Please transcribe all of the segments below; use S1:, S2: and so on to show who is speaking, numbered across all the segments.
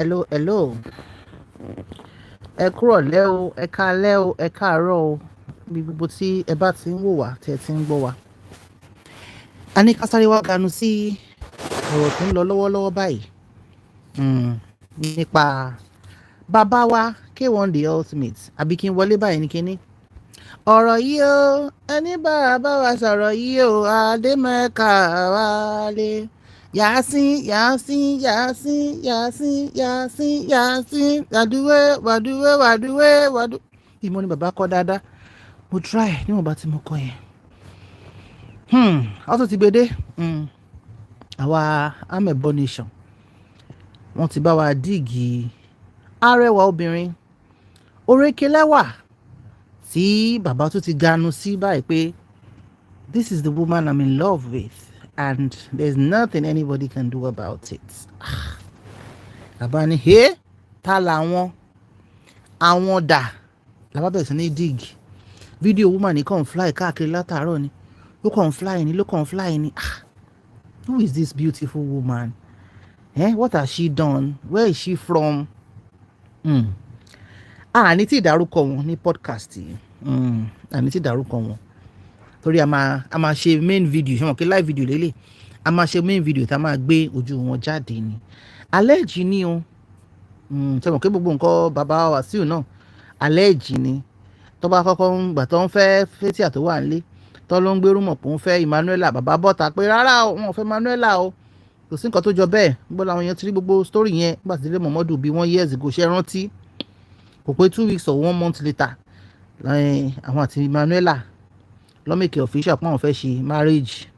S1: Hello. Ẹ kúrọ̀lẹ́ o, ẹ káalẹ́ o, ẹ káàárọ̀ o. Bí gbogbo tí ẹ bá ti ń wò wá, tí ẹ ti ń gbọ́ wá. A ní ká sáré wá ganu sí ọ̀rọ̀ tó ń lọ lọ́wọ́lọ́wọ́ báyìí. Nípa bàbá wa K1 the ultimate. Àbí kí n wọlé báyìí ní kíní. Ọ̀rọ̀ yìí o, ẹni bá wa sọ̀rọ̀ yìí o, Adémẹ́ka wálé. Yasin, wàdúwé. Ìmọ̀ ni bàbá kọ́ dáadáa. Mo try níwọ̀n bá ti mo kọ yẹn. Ọtún ti gbede. Àwa amẹ̀bọ nation. Wọ́n ti bá wa díìgì arẹwà obìnrin. Orékelẹ́wà tí bàbá tún ti ganu sí báyìí pé this is the woman I'm in love with. And there's nothing anybody can do about it. Bàbá ní ta làwọn àwọn dà làbá bẹ̀rẹ̀ sí ní dig fídíò woman ní kàn fly káàkiri látàárọ̀ ni ló kàn fly ni who is this beautiful woman? What has she done? Where is she from? Àní tí ìdárúkọ wọn ní podcast yìí àní tí ìdárúkọ wọn torí a máa ṣe main video ṣe wọn kí live video lélẹ̀ a máa ṣe main video tá a máa gbé ojú wọn jáde ni allege ni o ṣe wọn kí gbogbo nǹkan bàbá Wàsíù náà allege ni tó bá kọ́kọ́ ń gbà tó ń fẹ́ fétí àtó wà nílé tó ló ń gbérú mọ̀ pé ń fẹ́ Emmanuella bàbá bọ́ta pé rárá o wọn ò fẹ́ Emmanuella o kò sí nǹkan tó jọ bẹ́ẹ̀ gbọ́dọ̀ làwọn èèyàn ti rí gbogbo story yẹn nígbà tí ilé Muhammadu bí 1 years ago ṣe rántí kò pé 2 weeks or 1 month later àwọn àti Emmanuella lọ́mẹ̀kẹ́ official pọ́n fẹ́ ṣe marriage.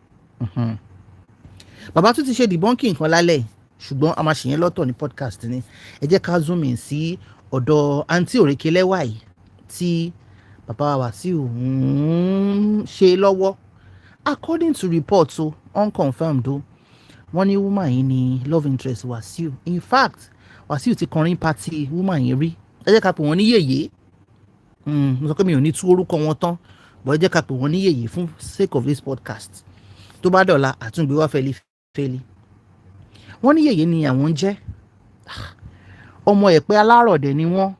S1: Bàbá tún ti ṣe debunking nǹkan lálẹ́ ṣùgbọ́n a máa ṣe yẹn lọ́tọ̀ ní podcast ni ẹ jẹ́ ká zoom in sí ọ̀dọ̀ àǹtí Òrékelẹ́wà yìí tí bàbá Wàsíù ń ṣe lọ́wọ́ according to reports o unconfirmed o wọ́n ní woman yìí ni love interest Wàsíù in fact Wàsíù ti kọrin party woman yìí rí ẹ jẹ́ ká pè wọ́n ní yèyé mo sọ pé mi ò ní tú orúkọ wọn tán bọ́ ẹ jẹ́ ká pè wọ́n ní yèyé fún sake of this podcast tó bá dọ̀la àtúngbé wá fẹ́lifẹ́li wọ́n ní yèyé ni àwọn ń jẹ́ ọmọ ẹ̀pẹ́ alárọ̀dẹ̀ ni wọ́n.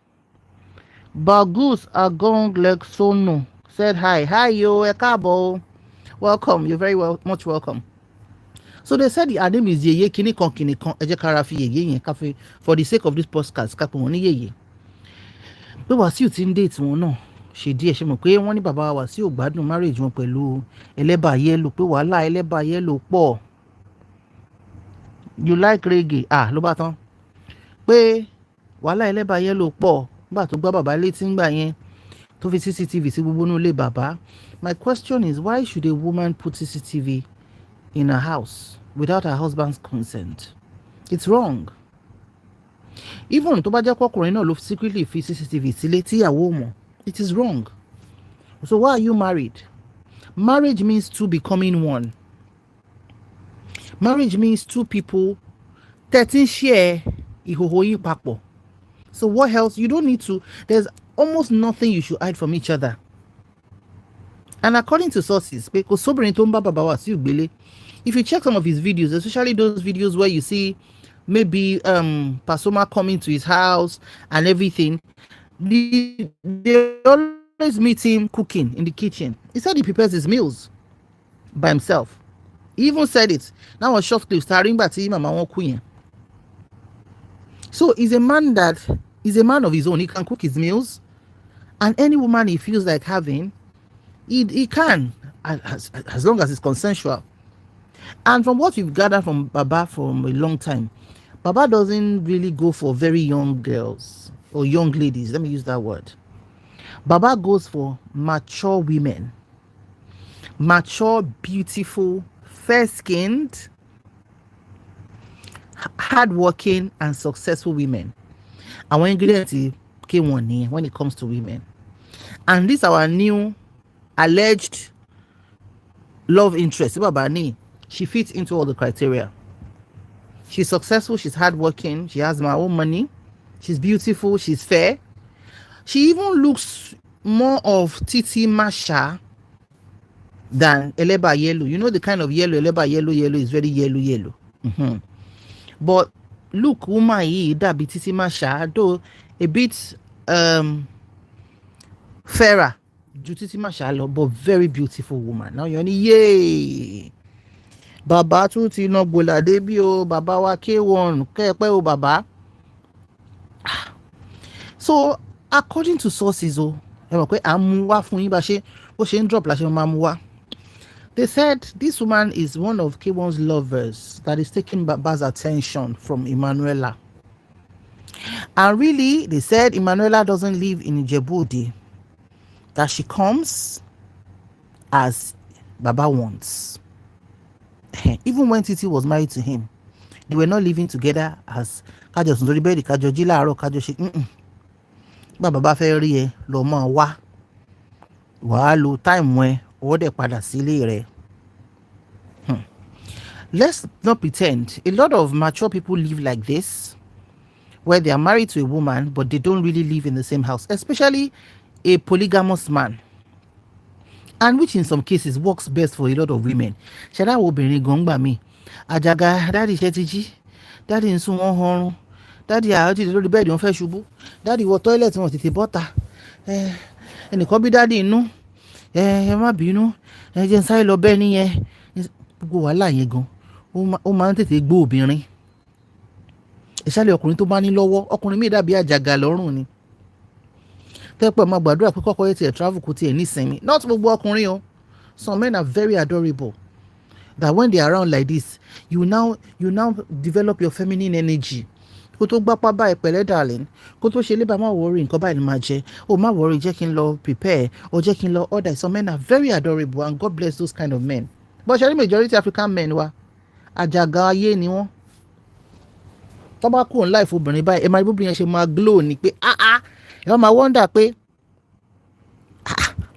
S1: Bagus Agong Leksono said hi yo ẹ káàbọ̀ o welcome you're very much welcome. So they said her name is yèyé kíní kan ẹ jẹ́ ká ra fi yèyé yẹn ká fi for the sake of this podcast ká pè wọ́n ní yèyé pé Wàsíù ti ń date wọn náà ṣe díẹ̀ ṣe mọ̀ pé wọ́n ní bàbá Wàsíù gbádùn marriage wọn pẹ̀lú ẹlẹ́bà yẹ́lò pé wàhálà ẹlẹ́bà yẹ́lò pọ̀ you like reggae ló bá tán pé wàhálà ẹlẹ́bà yẹ́lò pọ̀ nígbà tó gbá bàbá létí ńgbà yẹn tó fi CCTV sí gbogbo inú ilé bàbá. My question is why should a woman put CCTV in her house without her husband's consent? It's wrong. Even tó bá jẹ́ kọkùnrin náà ló secretly fi CCTV sílé tíyàwó mọ̀ it is wrong. So why are you married? Marriage means two becoming one. Marriage means two people that share ìhòhò yín papọ̀. So what else? You don't need to. There's almost nothing you should hide from each other. And according to sources, because sobering tó ń bá bàbá Wàsíù gbélé, if you check some of his videos, especially those videos where you see maybe Pasuma coming to his house and everything, they always meet him cooking in the kitchen. He said he prepares his meals by himself. He even said it. Now was short clip starring Bati Mama won queen. So he's a man of his own. He can cook his meals, and any woman he feels like having, he can, as long as it's consensual. And from what we've gathered from Baba from a long time, Baba doesn't really go for very young girls or young ladies. Let me use that word. Baba goes for mature women. Mature, beautiful, fair-skinned, hardworking, and successful women. Àwọn ingredients K1 ni when it comes to women. And this our new alleged love interest. Baba ni, she fits into all the criteria. She's successful, she's hardworking, she has my own money, she's beautiful, she's fair. She even looks more of Titi Masha than Eleba Yellow. You know the kind of yellow, Eleba Yellow is very yellow. But look woman yìí dàbí Títí Marshall, though a bit fairer ju Títí Marshall lọ, but very beautiful woman. Now you're yay. Bàbá tún ti ná gbòlàdé bí o, bàbá wa K1 kẹ́ẹ̀pẹ́ o bàbá. So according to sources o, ẹ mọ̀ pé à ń mú wá fún yín bá ṣe bó ṣe ń drop la ṣe máa mú wá. They said this woman is one of K1's lovers that is taking Baba's attention from Emmanuella. And really, they said Emmanuella doesn't live in Ijebu-Ode, that she comes as Baba wants. Even when Titi was married to him, they were not living together as kájọ sùn lórí bẹ́ẹ̀dì, kájọ jí láàárọ̀, kájọ ṣe. Bàbá fẹ́ rí ẹ lọ máa wá, wàá lo táìmù ẹ, ó dẹ̀ padà sílé rẹ̀. Let's not pretend. A lot of mature people live like this, where they are married to a woman, but they don't really live in the same house, especially a polygamous man. And which in some cases works best for a lot of women. Ṣẹ̀dá wo obìnrin gan gbà mí? Àjàgà dáàdì iṣẹ́ ti jí, dáàdì ń sún wọn ọrùn, dáàdì àwọn ti dé lórí bẹ́ẹ̀dì wọn fẹ́ ṣubú, dáàdì wọ tọ́ílẹ̀tì wọn tètè bọ́ta, ẹnìkan bí dáàdì inú, ẹ má bínú, ẹ jẹ́ ń sáré lọ bẹ́ẹ̀ nìyẹn. Gbogbo wàhálà yẹn gan ó máa ń tètè gbó obìnrin, ìṣàlẹ̀ ọkùnrin tó bá ní lọ́wọ́. Ọkùnrin mi dàbí àjàgà lọ́rùn ni, tẹ́pẹ́ máa gbàdúrà pé kọ́kọ́ yẹn tiẹ̀ travel kò tiẹ̀ nísinmi. Not gbogbo ọkùnrin o, some men are very adorable, that when they are around like this, you now develop your feminine energy. Kó tó gbápá báyìí pẹ̀lẹ́ darling, kó tó ṣe lébà má worry, nǹkan báyìí ni máa jẹ, o má worry, jẹ́ kí n lọ prepare, o jẹ́ kí n lọ order. Some men are very adorable and God bless those kind of men. But ṣe rí majority African men wa àjàgà ayé ni wọ́n. Tó bá kúrò ní life obìnrin báyìí, ẹ máa rí bóbìnrin yẹn ṣe máa glow ni pé ẹ máa wonder pé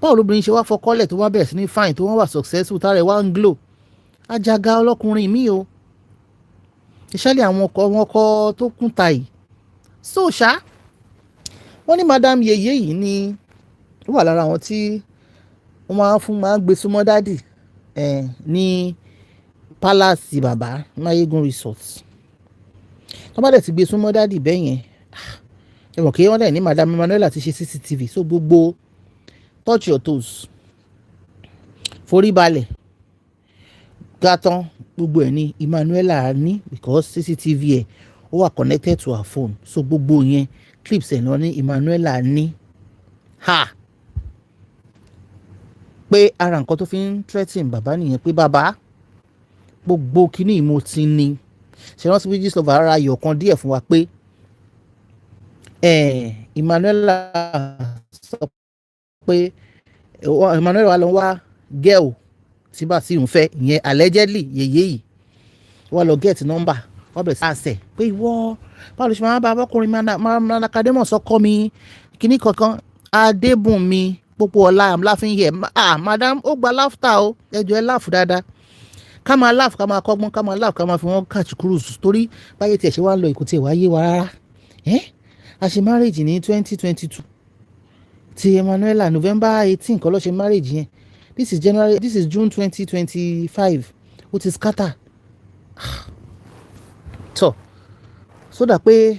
S1: báwo lóbìnrin ṣe wá fọkọ́lẹ̀ tó wá bẹ̀rẹ̀ sí ní fine tó wọ́n wà successful tára ẹ̀ wá ń glow. Àjàgà ọlọ́kùnrin mi o, ìṣẹ́lẹ̀ àwọn ọkọ tó kún ta yìí. So ṣá wọ́n ní madam yeye yìí ni ó wà lára àwọn tí wọ́n máa ń gbé súnmọ́ dádì ní palace bàbá Mayegun resort. Tó bá dẹ̀ ti gbé súnmọ́ dádì bẹ́ẹ̀ yẹn, ẹ mọ̀ kí wọ́n dẹ̀ ní madam Emmanuella ti ṣe CCTV, so gbogbo touch your toes, forí balẹ̀, gàtán, gbogbo ẹ̀ ní Emmanuella ní, because CCTV ẹ̀ ó wà connected to her phone, so gbogbo yẹn clips ẹ̀ náà ní Emmanuella ní. Pé ara nǹkan tó fi ń threaten bàbá nìyẹn, pé bàbá gbogbo kíní mo ti ní. Ṣé wọ́n ti fi gist lover ara ayọ̀ kan díẹ̀ fún wa pé Emmanuella sọ pé Emmanuella wà lọ wá girl tí bá sí òun fẹ́, ìyẹn allegedly yèyé yìí wọ́n lọ get number, wọ́n bẹ̀rẹ̀ sí àṣẹ pé ìwọ báwo ló ṣe máa bá ọkùnrin máa academic sọkọ mi kíní kankan. Adébùnmi Pópóọlá, I'm laughing here. Madam ó gba laughter o, ẹjọ́ ẹ laugh dáadáa, ká máa laugh, ká máa kọ́gbọ́n, ká máa laugh, ká máa fi wọ́n catch cruise, torí báyé tiẹ̀ ṣe wá ń lọ ìkùtì ìwà yé wa rárá. A ṣe marriage ní 2022 ti Emmanuella November 18 kọ́ ló ṣe marriage yẹn. This is June 2025. Ó ti scatter. So dà pé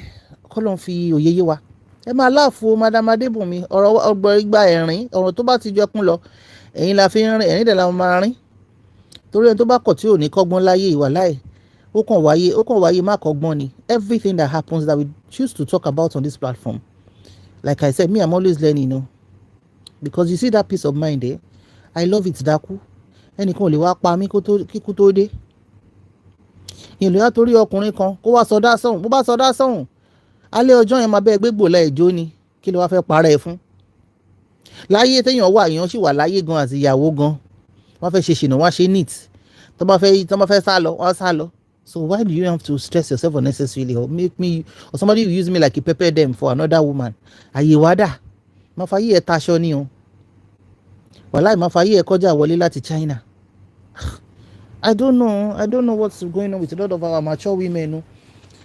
S1: kọ́lọ́n fi òye yé wa. Ẹ máa láàfo madam Adébùnmi, ọ̀rọ̀ ọgbọ̀n igba ẹ̀rín, ọ̀rọ̀ tó bá ti jọ ẹkún lọ ẹ̀yin la fi ń rìn, ẹ̀yin dẹ̀ la máa rìn. Torí ẹni tó bá kọ̀ tí ò ní kọ́gbọ́n láyé ìwà láì, ó kàn wáyé má kọ́gbọ́n ni. Everything that happens that we choose to talk about on this platform, like I said, me, I'm always learning, because you see that peace of mind there, I love it dákú. Ẹnìkan ò lè wá pa mí kíkú tó dé. Ìlú yá torí ọkùnrin kan kó wá sọdá sọ̀hún, bó bá sọdá sọ̀hún alẹ́ ọjọ́ yẹn máa bẹ́ẹ̀ gbégbò láì jó ni, kí ló wá fẹ́ parẹ́ ẹ fún. Láyé téèyàn wà, èèyàn sì wà láyé gan àti ìyàwó gan, wọ́n fẹ́ ṣe ṣìnà wá ṣe neat, tó bá fẹ́ sá lọ wọ́n sá lọ. So why do you have to stress yourself unnecessarily or make me or somebody who use me like a pepper them for another woman? Àyè wá dà, máa fa yí ẹ taṣọ ni o, wàláì máa fa yí ẹ kọjá wọlé láti China. I don't know what's going on with a lot of our mature women.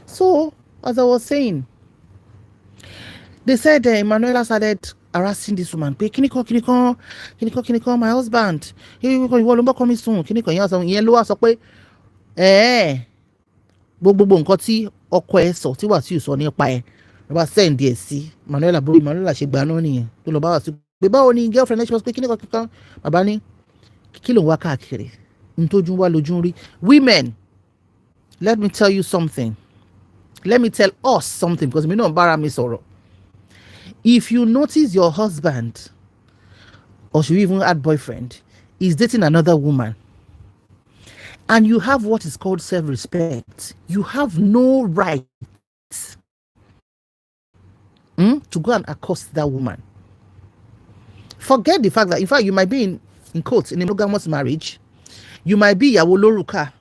S1: So as I was saying, they said Emmanuella started harassing this woman pé kíníkan my husband ìwọ ló ń bọ́ kọ́ mi sùn kíníkan ìyẹn ló wá sọ pé gbogbo nǹkan tí ọkọ ẹ sọ tí Wàsíù sọ nípa ẹ ló bá sẹ́ǹdì ẹ̀ sí Emmanuella. Bóyá Emmanuella ṣe gbà náà nìyẹn tó lọ bá Wàsíù pé báwo ni girlfriend ẹ ṣe pé kí ni kankan. Bàbá ní kí ló ń wá káàkiri n tójú wá lójú ń rí. Women, let me tell you something, let me tell us something, because mi náà bára mi sọ̀rọ̀. If you notice your husband, or she even had boyfriend, is dating another woman, and you have what is called self-respect, you have no right to go and accost that woman. Forget the fact that, in fact, you might be in quotes, in a monogamous marriage. You might be ìyàwó lórúkà.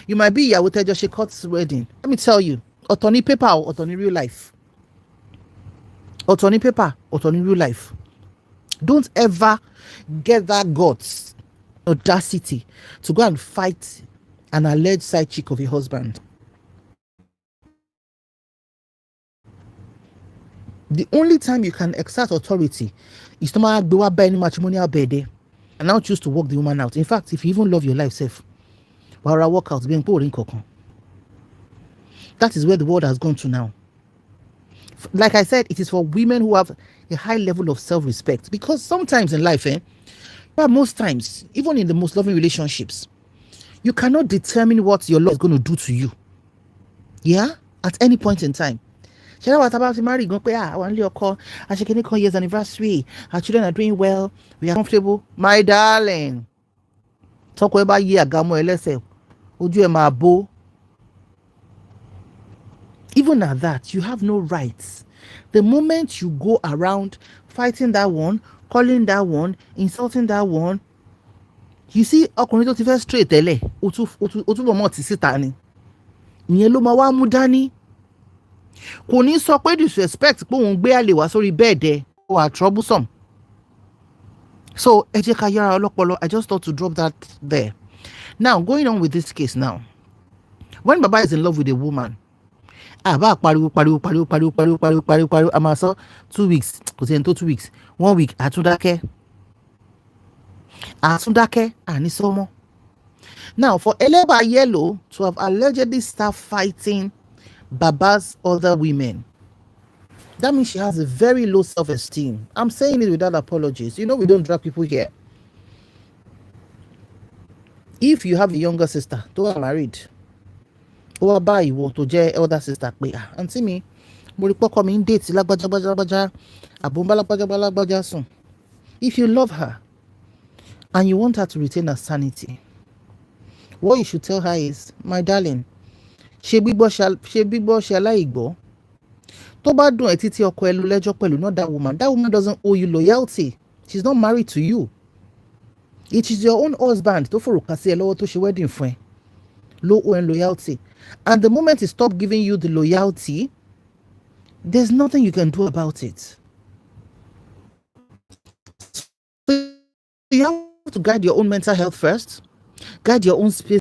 S1: You might be ìyàwó tẹ́jọ́ ṣe court wedding. Let me tell you, ọ̀tọ̀ ni paper, ọ̀tọ̀ ni real life. Ọ̀tọ̀ ni paper, ọ̀tọ̀ ni real life. Don't ever get that guts, audacity to go and fight an alleged side chick of your husband. The only time you can exert authority is to buy any matrimonial bed and now choose to walk the woman out. In fact, if you even love your life safe, while walk out being pouring cocoa. That is where the world has gone to now. Like I said, it is for women who have a high level of self-respect, because sometimes in life, but most times, even in the most loving relationships, you cannot determine what your love is going to do to you. Yeah, at any point in time. Shall what about marry? Go pay one little call. I should call years anniversary. Our children are doing well. We are comfortable. My darling. Talk about year gamo elese. Oju e ma bo. Even at that, you have no rights. The moment you go around fighting that one, calling that one, insulting that one, you see, ọkùnrin tó ti fẹ́ straight tẹ́lẹ̀, ó túbọ̀ mọ́ ti síta ni. Ìyẹn ló máa wá mú dání. Kò ní sọ pé disrespect pé òun gbé àlè wá sórí bẹ́ẹ̀dẹ̀ ó wà troublesome. So ẹ jẹ́ ká yára ọlọ́pọlọ. I just thought to drop that there. Now, going on with this case now. When Baba is in love with a woman, bá pariwo, àmà sọ 2 weeks, kò sí ẹni tó 2 weeks, 1 week, àtúndákẹ́, àní sọmọ. Now, for Eleba Yellow to have allegedly started fighting Baba's other women, that means she has a very low self-esteem. I'm saying it without apologies. You know, we don't drag people here. If you have a younger sister tó wà married, ó wá bá ìwọ tó jẹ́ elder sister pé àǹtí mi, mo rí pọ́kọ mi ń date lágbájá àbúmbá lágbájá sùn. If you love her and you want her to retain her sanity, what you should tell her is, my darling, ṣe gbígbọ́ ṣe aláìgbọ́. Tó bá dùn ẹ́ títí ọkọ ẹ lọ lẹ́jọ́ pẹ̀lú not that woman. That woman doesn't owe you loyalty. She's not married to you. It is your own husband tó fòrùka sí ẹ lọ́wọ́ tó ṣe wedding fún ẹ. Low and loyalty. And the moment he stops giving you the loyalty, there's nothing you can do about it. So you have to guide your own mental health first, guide your own space,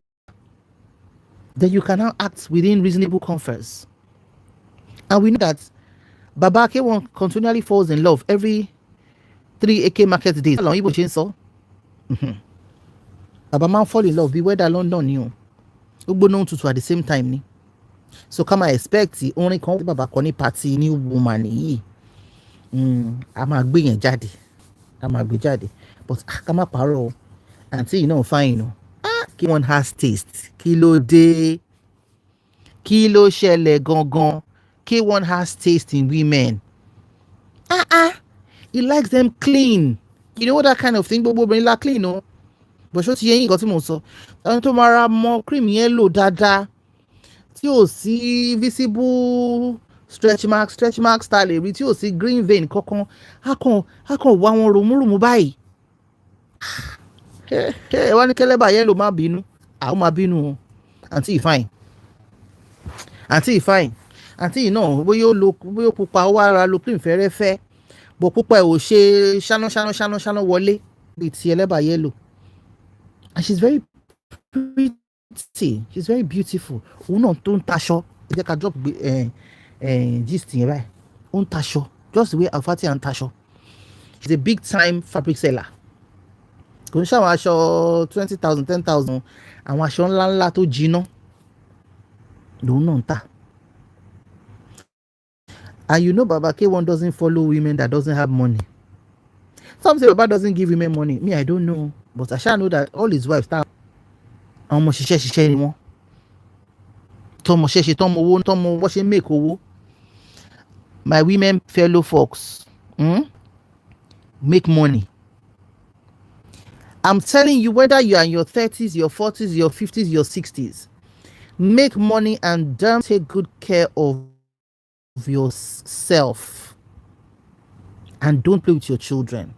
S1: then you can now act within reasonable comforts. And we know that Baba K1 continually falls in love every 3 AK market days. Baba man fall in love, be where that London you. Ugbóná tutù at the same time ni. So come expect only kan tí bàbá kan ní party new woman yìí. A máa gbé yẹn jáde. But ká má parọ́ o. Aunty you know fine o. K1 has taste. Kí ló dé? Kí ló ṣẹlẹ̀ gangan? K1 has taste in women. He likes them clean. You know that kind of thing, gbogbo obìnrin la clean o. But ṣó ti yẹ yín nǹkan tí mo sọ. Ẹni tó máa ra mọ cream yẹn lò dáadáa. Tí ò sí visible stretch mark style èrí, tí ò sí green vein kankan. A kàn wá wọn rùmúrùmú báyìí. Wọ́n ní kẹ́lẹ́bà yẹn ló má bínú. Àwọn máa bínú o. Àǹtí fine. Àǹtí náà bóyá ó pupa ó wá ra lo cream fẹ́rẹ́fẹ́. Bò pupa ẹ̀ ò ṣe ṣáná wọlé bíi ti ẹlẹ́bà yẹ́lò. And she's very pretty. She's very beautiful. Òun náà tó ń taṣọ. Ẹ jẹ́ ká drop gist yẹn báyìí. Ó ń taṣọ. Just the way Alfati and taṣọ. She's a big time fabric seller. Kò ní ṣàwọn aṣọ 20,000, 10,000. Àwọn aṣọ ńláńlá tó jiná. lòun náà ń tà. And you know Baba K1 doesn't follow women that doesn't have money. Some say Baba doesn't give women money. Me, I don't know. But I shall know that all his wives start. Àwọn ọmọ ṣiṣẹ́ ni wọ́n. Tọ́mọ ṣẹ́ṣe tọ́mọ owó tọ́mọ wọ́n ṣe make owó. My women fellow folks, make money. I'm telling you, whether you are in your 30s, your 40s, your 50s, your 60s, make money and damn take good care of yourself. And don't play with your children.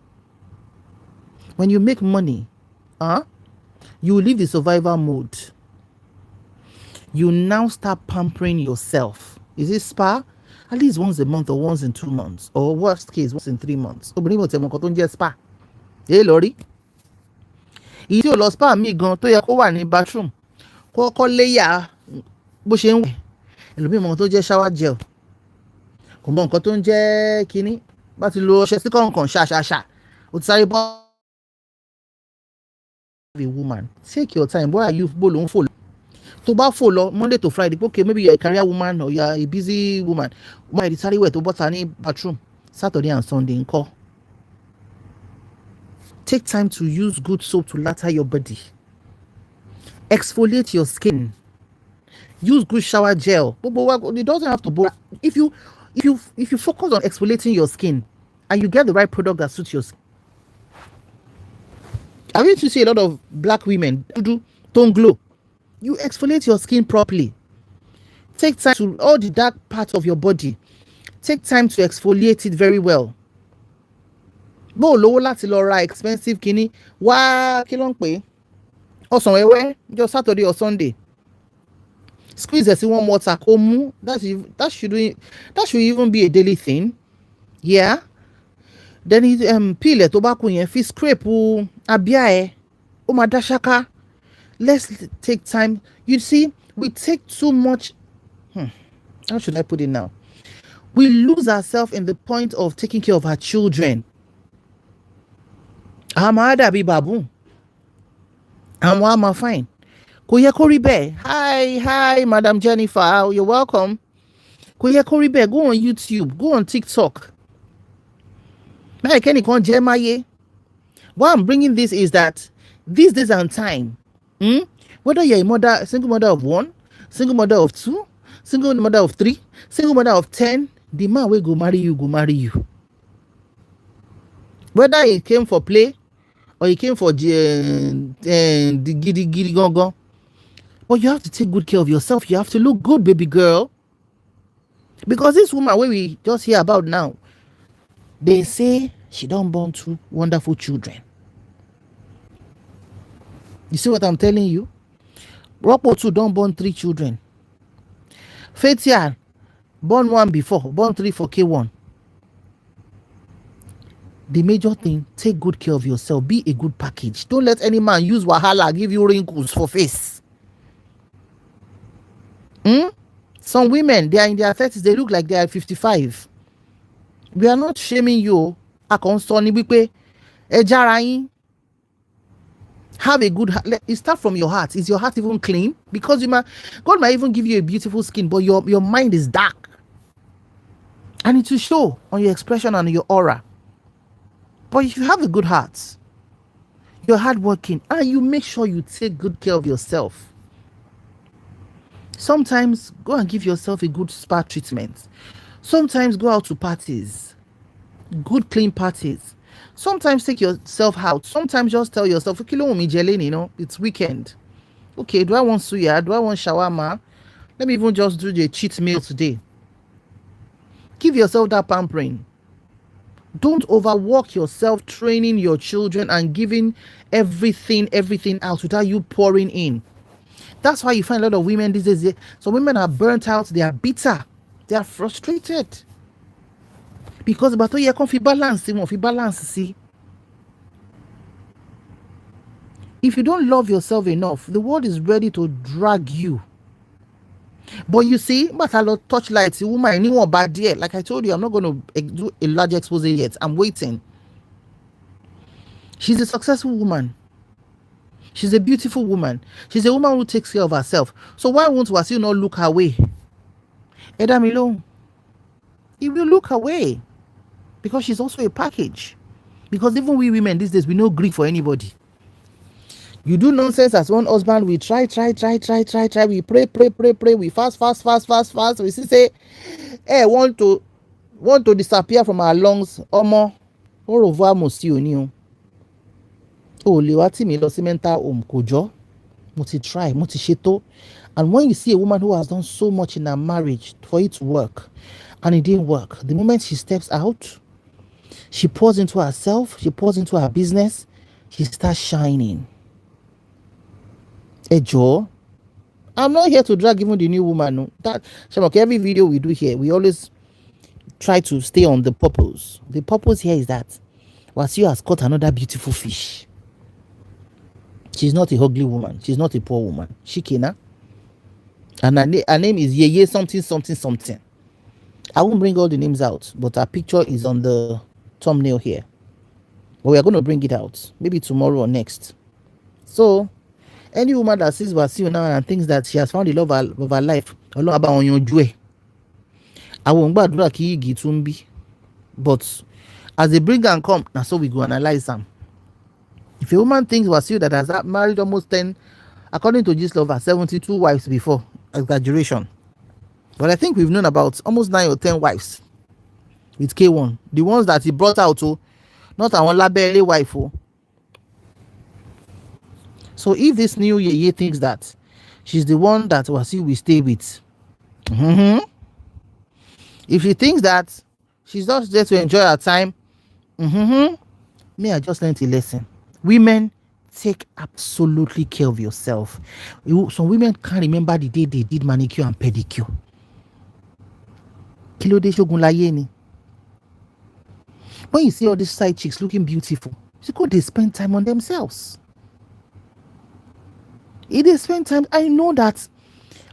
S1: When you make money, you leave the survival mode. You now start pampering yourself. Is it spa? At least once a month or once in 2 months, or worst case once in 3 months. Obìnrin mo tẹ̀ mọ́ nǹkan tó ń jẹ́ spa. Lórí. Ìyí tí ò lọ spa mi gan tó yẹ kó wà ní bathroom. Kọ́kọ́ léyà bó ṣe ń wẹ̀. Ẹlòmíì mọ̀ nǹkan tó jẹ́ shower gel. Kò mọ̀ nǹkan tó ń jẹ́ kínní. Bá ti lo ọṣẹ sí kọ̀ọ̀kan ṣàṣàṣà. O ti sáré bọ́. A woman, take your time. Why are you bó ló ń fò lọ? Tó bá fò lọ Monday to Friday, okay, maybe you're a career woman or you're a busy woman. Why the sáré wẹ̀ tó bọ́ta ní bathroom Saturday and Sunday ńkọ́? Take time to use good soap to latter your body. Exfoliate your skin. Use good shower gel. It doesn't have to be. If you focus on exfoliating your skin and you get the right product that suits your skin. I mean to see a lot of black women don't glow. You exfoliate your skin properly. Take time to all the dark parts of your body. Take time to exfoliate it very well. Bó lówó láti lọ ra expensive kini wá kí ló ń pè ọsàn wẹ́wẹ́ just Saturday or Sunday. Squeeze it in warm water kó mú. That should even be a daily thing. Yeah. Then peel ẹ̀ tó bá kù yẹn fi scrape abíyá ẹ̀ ó máa dá ṣáká. Let's take time. You see, we take too much. How should I put it now? We lose ourselves in the point of taking care of our children. Amada bi babu. Amwa fine. Kò yẹ kó rí bẹ́ẹ̀. Hi, Madam Jennifer. You're welcome. Kò yẹ kó rí bẹ́ẹ̀. Go on YouTube. Go on TikTok. Why I'm bringing this is that these days and time, whether you're a single mother of 1, single mother of 2, single mother of 3, single mother of 10, the man will go marry you. Whether he came for play or he came for the giddy gongo, but you have to take good care of yourself. You have to look good, baby girl. Because this woman we just hear about now, they say she don't born 2 wonderful children. You see what I'm telling you? Ropo 2 don't born 3 children. Fetia born 1 before, born 3 for K1. The major thing, take good care of yourself. Be a good package. Don't let any man use wahala, give you wrinkles for face. Some women, they are in their 30s, they look like they are 55. We are not shaming you. Have a good heart. It start from your heart. Is your heart even clean? Because God might even give you a beautiful skin, but your mind is dark. And it will show on your expression and your aura. But if you have a good heart, you're hardworking, and you make sure you take good care of yourself. Sometimes go and give yourself a good spa treatment. Sometimes go out to parties, good clean parties. Sometimes take yourself out. Sometimes just tell yourself, it's weekend. Okay, do I want suya? Do I want shawarma? Let me even just do the cheat meal today. Give yourself that pampering. Don't overwork yourself training your children and giving everything out without you pouring in. That's why you find a lot of women these days. Some women are burnt out. They are bitter. They are frustrated. Because about you can't balance, see. If you don't love yourself enough, the world is ready to drag you. But you see, but I love touch lights. Woman, anyone bad there. Like I told you, I'm not going to do a large expose yet. I'm waiting. She's a successful woman. She's a beautiful woman. She's a woman who takes care of herself. So why won't Wasiu not look away? Edamilo, he will look away because she's also a package. Because even we women these days, we no grief for anybody. You do nonsense as one husband, we try. We pray. We fast. We still say, hey, want to disappear from our lungs. Omo, au revoir, monsieur ni. Oh, lewati mi lo si mental home kojo. Muti try, muti sheto. And when you see a woman who has done so much in her marriage for it to work, and it didn't work, the moment she steps out, she pours into herself, she pours into her business, she starts shining. Hey Joe, I'm not here to drag even the new woman. No. That every video we do here, we always try to stay on the purpose. The purpose here is that Wasiu has caught another beautiful fish. She's not a ugly woman. She's not a poor woman. Shikina. And her name is Yeye something. I won't bring all the names out, but her picture is on the thumbnail here. But we are going to bring it out. Maybe tomorrow or next. So, any woman that sees Wasiu now and thinks that she has found the love of her life, Ọlọ́run bá wọn yanjú ẹ̀. Àwọn gbàdúrà kí igi tún bí. But as they bring and come, now so we go analyze them. If a woman thinks Wasiu that has married almost 10, according to Gistlover, 72 wives before, exaggeration. But I think we've known about almost 9 or 10 wives with K1. The ones that he brought out, not our labele wife. So if this new Yeye thinks that she's the one that Wasiu will stay with, if she thinks that she's just there to enjoy her time, me, I just learned a lesson. Women, take absolutely care of yourself. Some women can't remember the day they did manicure and pedicure. Kilo de shogun laye ni. When you see all these side chicks looking beautiful, it's because they spend time on themselves. If they spend time, I know that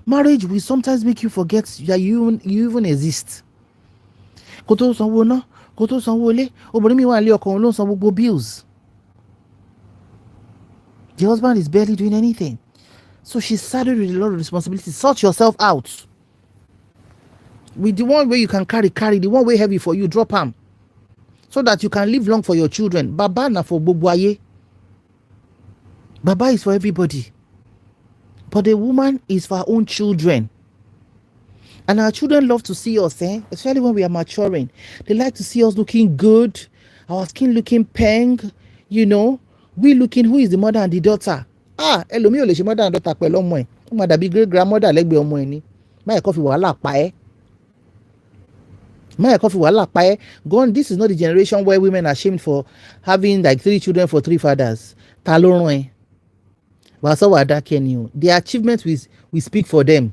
S1: marriage will sometimes make you forget that you even exist. Koto sanwo na, koto sanwo le, obìnrin mi wà nílé ọkọ ló ń san gbogbo bills. The husband is barely doing anything. So she's saddled with a lot of responsibilities. Sort yourself out. With the one way you can carry, the one way heavy for you, drop him. So that you can live long for your children. Baba na for gbogbo. Baba is for everybody. But the woman is for her own children. And our children love to see us, especially when we are maturing. They like to see us looking good, our skin looking peng, we looking who is the mother and the daughter. Ẹlòmíì ò lè ṣe mother and daughter pẹ̀lú ọmọ ẹ̀. Ó máa dàbí great grandmother lẹ́gbẹ̀ẹ́ ọmọ ẹ̀ ni. Má ẹ̀kọ́ fi wàhálà pa ẹ́. Gone, this is not the generation where women are shamed for having like 3 children for 3 fathers. Ta ló rán ẹ? Wàásù wà dákẹ́ ni o. The achievements we speak for them.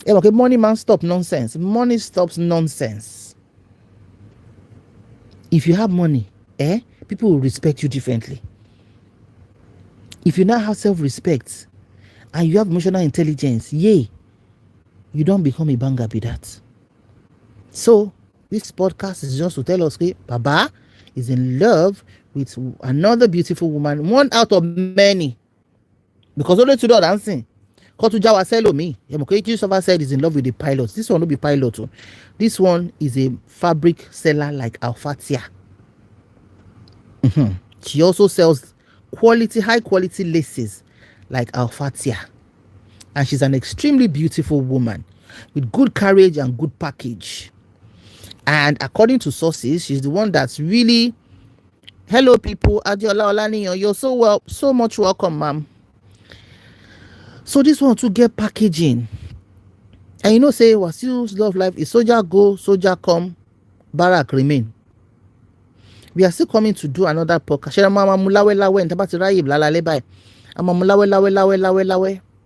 S1: Okay, money man stop nonsense. Money stops nonsense. If you have money, people will respect you differently. If you now have self-respect and you have emotional intelligence, you don't become a banger be that. So this podcast is just to tell us, Baba is in love with another beautiful woman, one out of many. Because only to do dancing. Kotujawa Selomi, Christopher said is in love with the pilot. This one will be pilot. This one is a fabric seller like Alfatia. She also sells high quality laces like Alfatia. And she's an extremely beautiful woman with good courage and good package. And according to sources, she's the one that's really, hello people, Adiola Olaniyan, you're so much welcome, ma'am. So this one to get packaging. And say Wasiu's love life is soldier go, soldier come, barrack remain. We are still coming to do another podcast.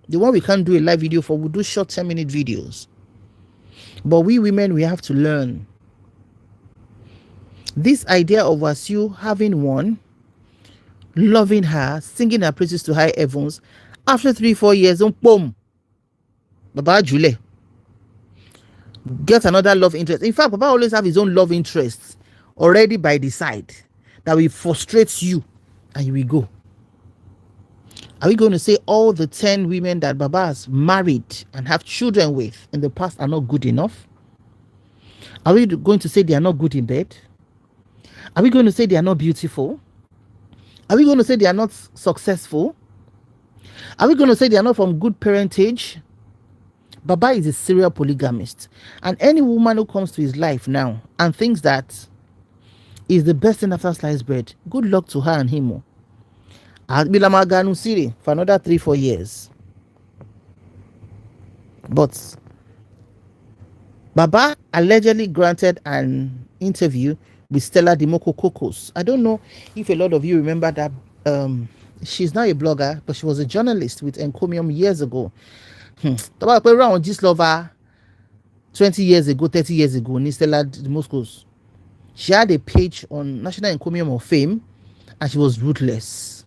S1: The one we can't do a live video for, we'll do short 10-minute videos. But we women, we have to learn. This idea of Wasiu having one, loving her, singing her praises to high heavens, after 3-4 years, boom, Baba Jule get another love interest. In fact, Baba always have his own love interests already by the side that will frustrate you and you will go. Are we going to say all the 10 women that Baba has married and have children with in the past are not good enough? Are we going to say they are not good in bed? Are we going to say they are not beautiful? Are we going to say they are not successful? Are we going to say they are not from good parentage? Baba is a serial polygamist. And any woman who comes to his life now and thinks that is the best thing after sliced bread, good luck to her and him. I'll be Lamaganu City for another 3-4 years. But Baba allegedly granted an interview with Stella Dimoko Kokos. I don't know if a lot of you remember that. She's now a blogger, but she was a journalist with Encomium years ago. Around this lover 20 years ago, 30 years ago, Stella Dimoko. She had a page on National Encomium of Fame, and she was ruthless.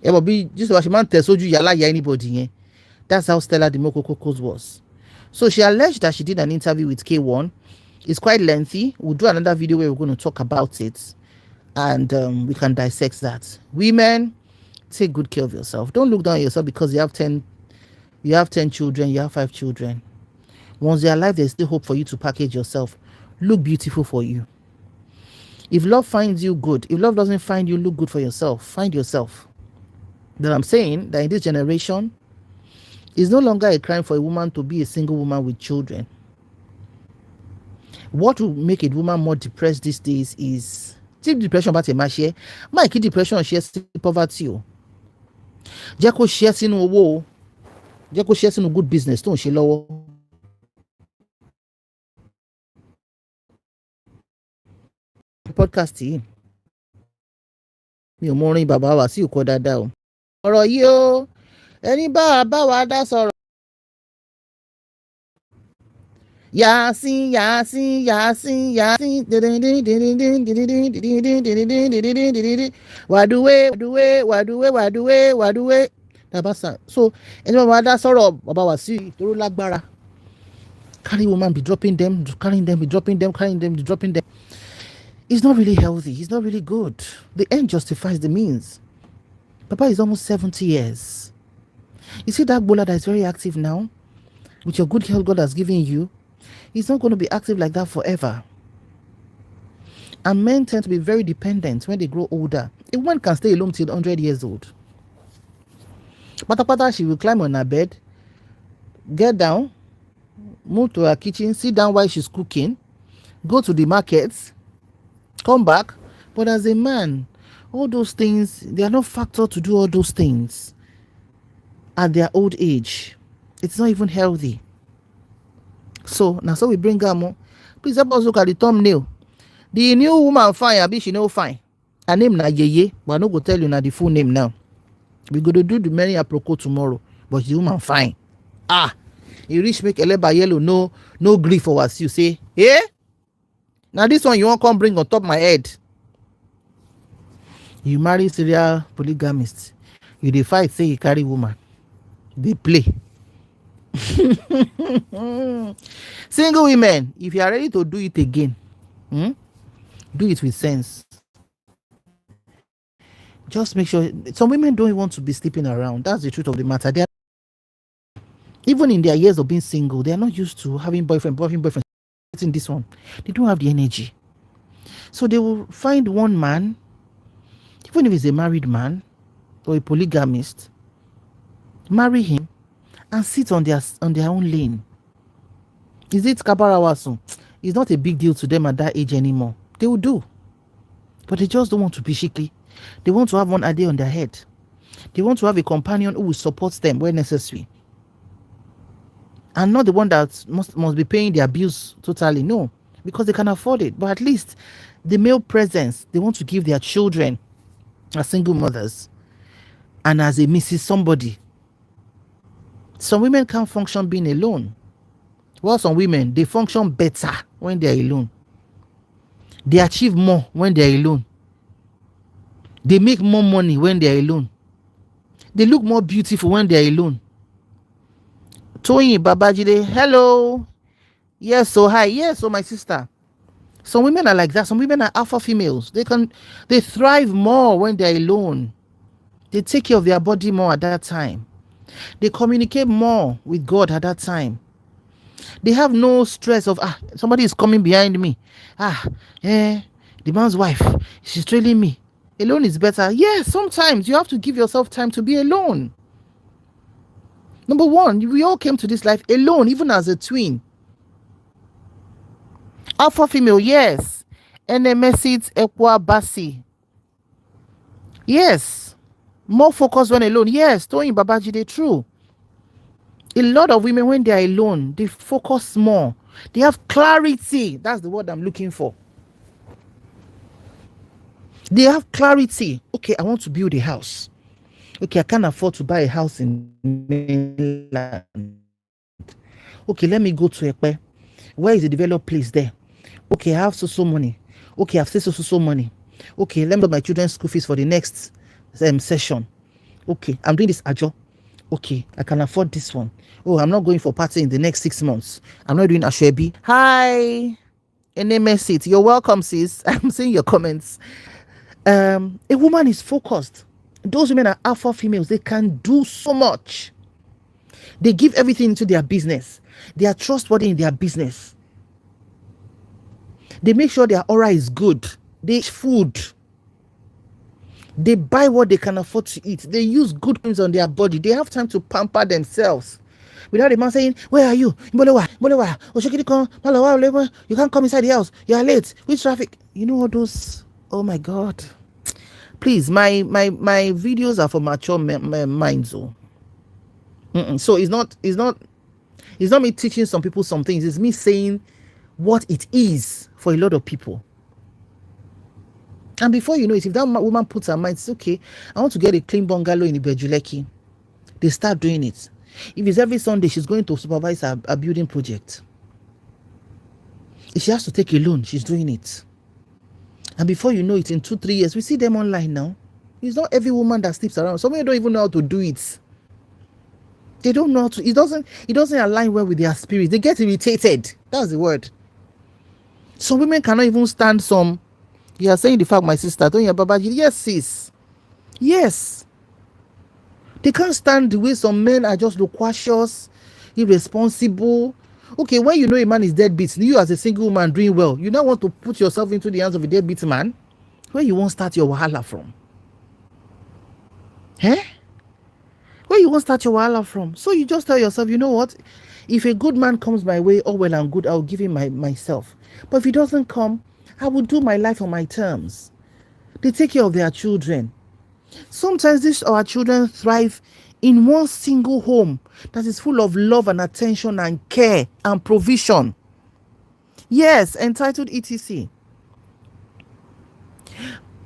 S1: It will be just what she meant to tell you, anybody. That's how Stella Dimoko Kokos was. So she alleged that she did an interview with K1. It's quite lengthy. We'll do another video where we're going to talk about it, and we can dissect that. Women, take good care of yourself. Don't look down on yourself because you have 10 children, you have 5 children. Once you're alive, there's still hope for you to package yourself. Look beautiful for you. If love finds you good, if love doesn't find you, look good for yourself. Find yourself. Then I'm saying that in this generation, it's no longer a crime for a woman to be a single woman with children. What will make a woman more depressed these days is deep depression about a man share. My kid depression shares poverty. Jacko shares in a war. Jacko shares in a good business. Don't she lower? Podcast yìí mi ò mọ orin bàbá wa sí òkò dáadáa o. Ọ̀rọ̀ yìí o ẹni bá wa dá sọ̀rọ̀. Yasin Yasin Yasin Yasin wàdúwé dabasa. So ẹni bá wa dá sọ̀rọ̀ bàbá wa sí ìtòrò lágbára. Carry woman be dropping them, carrying them, be dropping them, carrying them, be dropping them. It's not really healthy. It's not really good. The end justifies the means. Papa is almost 70 years. You see that bowler that is very active now? With your good health God has given you, he's not going to be active like that forever. And men tend to be very dependent when they grow older. A woman can stay alone till 100 years old. Pata, she will climb on her bed, get down, move to her kitchen, sit down while she's cooking, go to the markets, come back. But as a man, all those things, they are not factored to do all those things at their old age. It's not even healthy. So now we bring her more. Please help us look at the thumbnail. The new woman fine, abi she no fine. Her name na Yeye, but I no go tell you na the full name now. We go to do the many apropos tomorrow, but the woman fine. You reach make Eleba Yellow no grief for us. You say, eh? Now this one you won't come bring on top my head. You marry serial polygamist. You dey fight say you carry woman. They play. Single women, if you are ready to do it again, do it with sense. Just make sure. Some women don't want to be sleeping around. That's the truth of the matter. Even in their years of being single, they are not used to having boyfriend. In this one, they don't have the energy. So they will find one man, even if he's a married man or a polygamist, marry him and sit on their own lane. Is it Kabarawasu? It's not a big deal to them at that age anymore. They will do. But they just don't want to be shaky. They want to have one idea on their head. They want to have a companion who will support them where necessary. And not the one that must be paying their bills totally. No, because they can afford it. But at least the male presence, they want to give their children as single mothers and as a Mrs. Somebody. Some women can't function being alone. While some women, they function better when they're alone. They achieve more when they're alone. They make more money when they're alone. They look more beautiful when they're alone. Toyin Babajide, hello. Yes, so hi. Yes, so my sister. Some women are like that. Some women are alpha females. They thrive more when they're alone. They take care of their body more at that time. They communicate more with God at that time. They have no stress of somebody is coming behind me. The man's wife, she's trailing me. Alone is better. Yes, sometimes you have to give yourself time to be alone. Number one, we all came to this life alone, even as a twin. Alpha female, yes. Enemesit equa basi. Yes. More focused when alone. Yes. Toyin Babajide, true. A lot of women, when they are alone, they focus more. They have clarity. That's the word I'm looking for. They have clarity. Okay, I want to build a house. Okay, I can't afford to buy a house in mainland. Okay, let me go to Ekpe. Where is the developed place there? Okay, I have so money. Okay, I've saved so money. Okay, let me put my children's school fees for the next session. Okay, I'm doing this ajo. Okay, I can afford this one. Oh, I'm not going for party in the next 6 months. I'm not doing Ashwebi. Hi, Enemesit. You're welcome, sis. I'm seeing your comments. A woman is focused. Those women are alpha females. They can do so much. They give everything into their business. They are trustworthy in their business. They make sure their aura is good. They eat food. They buy what they can afford to eat. They use good things on their body. They have time to pamper themselves. Without the man saying, where are you? You can't come inside the house. You are late. Which traffic? You know all those. Oh my God. Please, my videos are for mature minds. So it's not me teaching some people some things. It's me saying what it is for a lot of people. And before you know it, if that woman puts her mind, it's okay, I want to get a clean bungalow in Ibejuleki. They start doing it. If it's every Sunday, she's going to supervise a building project. If she has to take a loan, she's doing it. And before you know it, in 2-3 years, we see them online now. It's not every woman that sleeps around. Some women don't even know how to do it. They don't know how to. It doesn't align well with their spirit. They get irritated. That's the word. Some women cannot even stand some. You are saying the fact, my sister, don't you, Babaji? Yes, sis. Yes. They can't stand the way some men are just loquacious, irresponsible. Okay, when you know a man is deadbeat, you as a single woman doing well, you now want to put yourself into the hands of a deadbeat man? Where you won't start your wahala from? Where you won't start your wahala from? So you just tell yourself, you know what? If a good man comes my way, oh well and good, I'll give him myself. But if he doesn't come, I will do my life on my terms. They take care of their children. Sometimes our children thrive in one single home that is full of love and attention and care and provision. Yes, entitled etc.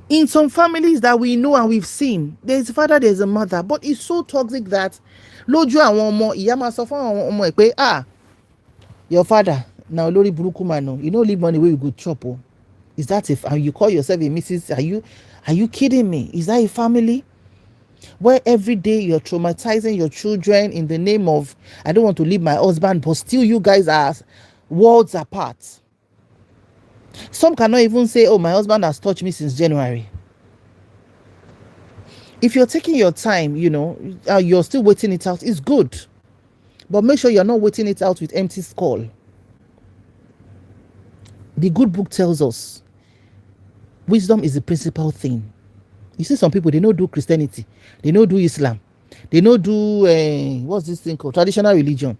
S1: In some families that we know and we've seen, there's a father, there's a mother, but it's so toxic that lójú àwọn ọmọ ìyá máa sọ fún àwọn ọmọ ẹ̀ pé your father now lórí burúkú man o, you no leave money where you go chop o. Is that if you call yourself a Mrs.? Are you kidding me? Is that a family where every day you're traumatizing your children in the name of I don't want to leave my husband, but still you guys are worlds apart? Some cannot even say, oh, my husband has touched me since January. If you're taking your time, you're still waiting it out, it's good. But make sure you're not waiting it out with empty skull. The good book tells us wisdom is the principal thing. You see some people, they don't do Christianity. They don't do Islam. They don't do, what's this thing called? Traditional religion.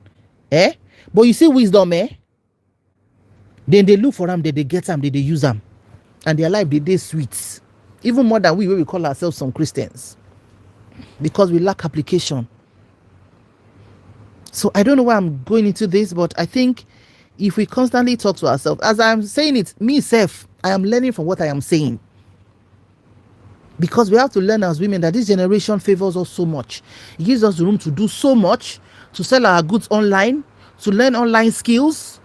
S1: But you see wisdom, Then they look for them, they get them, they use them. And their life, they sweet. Even more than we call ourselves some Christians. Because we lack application. So I don't know why I'm going into this, but I think if we constantly talk to ourselves, as I'm saying it, myself, I am learning from what I am saying. Because we have to learn as women that this generation favors us so much. It gives us the room to do so much, to sell our goods online, to learn online skills,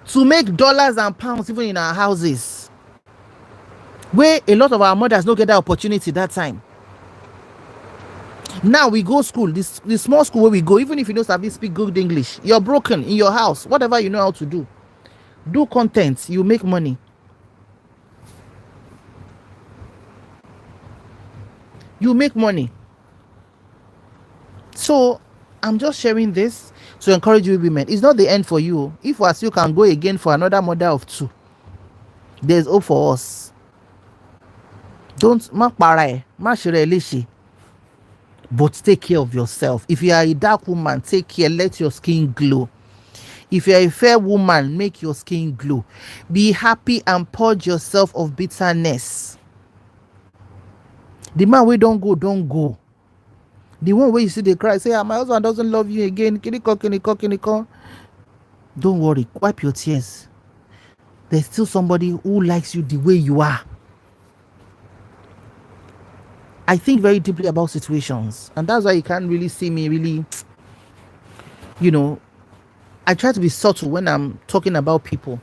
S1: to make dollars and pounds even in our houses. Where a lot of our mothers don't get that opportunity that time. Now we go school, this small school where we go, even if you don't speak good English, you're broken in your house, whatever you know how to do. Do content, you make money. You make money. So I'm just sharing this to encourage you women. It's not the end for you. If Wasiu can go again for another mother of two, there's hope for us. Don't ma para ma shere leshi. But take care of yourself. If you are a dark woman, take care. Let your skin glow. If you're a fair woman, make your skin glow. Be happy and purge yourself of bitterness. The man wey don't go, don't go. The one where you see they cry, say, my husband doesn't love you again. Kinikon. Don't worry, wipe your tears. There's still somebody who likes you the way you are. I think very deeply about situations, and that's why you can't really see me really, I try to be subtle when I'm talking about people,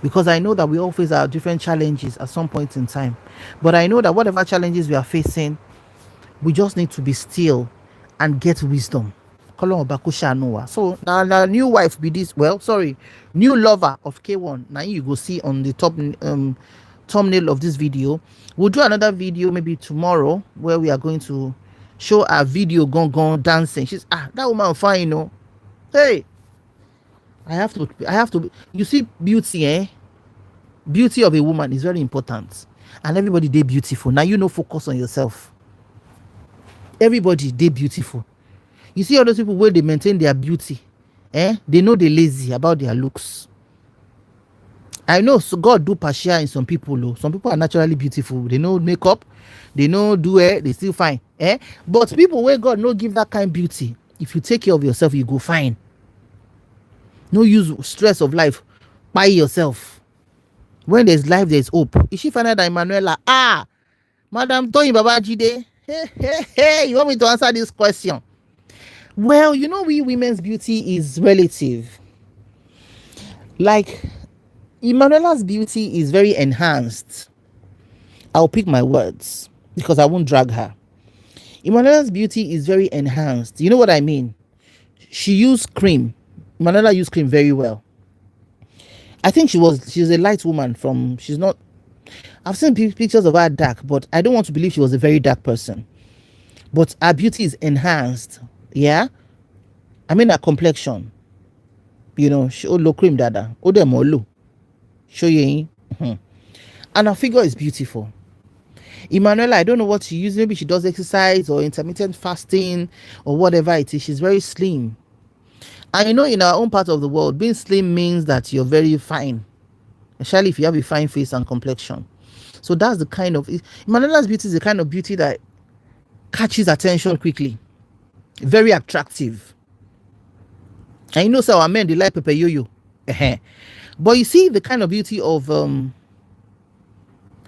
S1: because I know that we all face our different challenges at some point in time. But I know that whatever challenges we are facing, we just need to be still and get wisdom. So now new wife be this, new lover of K1. Now you go see on the top thumbnail of this video. We'll do another video maybe tomorrow where we are going to show our video gone dancing. She's that woman fine, Hey, I have to. You see, beauty, Beauty of a woman is very important, and everybody they beautiful. Now focus on yourself. Everybody they beautiful. You see all those people where they maintain their beauty, they know they're lazy about their looks. I know, so God do partial in some people. Some people are naturally beautiful. They know makeup, they know do hair, they still fine. But people where God no give that kind of beauty, if you take care of yourself, you go fine. No use stress of life by yourself. When there's life, there's hope. Is she finer than Emmanuella? Madam Tony Babajide. Hey, you want me to answer this question? Well, we women's beauty is relative. Like, Emmanuella's beauty is very enhanced. I'll pick my words because I won't drag her. Emmanuella's beauty is very enhanced. You know what I mean? She used cream. Emmanuella used cream very well. I think she's a light woman she's not, I've seen pictures of her dark, but I don't want to believe she was a very dark person. But her beauty is enhanced. Yeah? I mean her complexion. She low cream dada. Odemolu. Show you. And her figure is beautiful. Emmanuella, I don't know what she uses. Maybe she does exercise or intermittent fasting or whatever it is. She's very slim. And in our own part of the world, being slim means that you're very fine, especially if you have a fine face and complexion. So that's the kind of Emmanuella's beauty is the kind of beauty that catches attention quickly, very attractive. And so our men, they like Pepe Yoyo. But you see, the kind of beauty of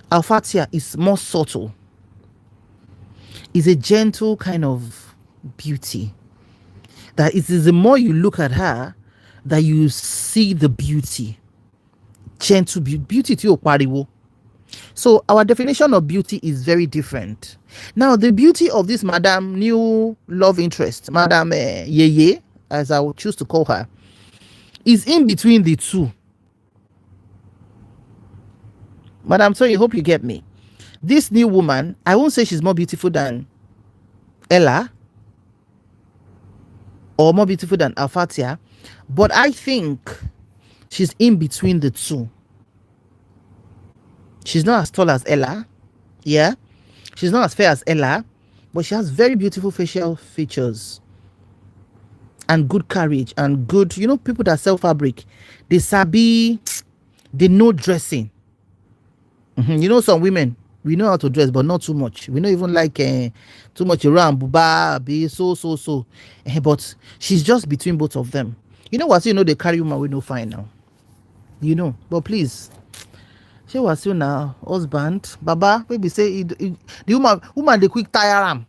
S1: Alfatia is more subtle. It's a gentle kind of beauty. That it is the more you look at her, that you see the beauty. Gentle beauty to your pariwo. So our definition of beauty is very different. Now, the beauty of this Madam new love interest, Madam Yeye, as I would choose to call her, is in between the two. Madam, so I hope you get me. This new woman, I won't say she's more beautiful than Ella or more beautiful than Alfatia, but I think she's in between the two. She's not as tall as Ella, yeah. She's not as fair as Ella, but she has very beautiful facial features and good courage and good, people that sell fabric, they sabi, they know dressing. Some women, we know how to dress, but not too much. We don't even like too much around buba, be so. But she's just between both of them. What? They carry woman we no fine now. But please, she was now husband, Baba, maybe say the woman the quick tire am.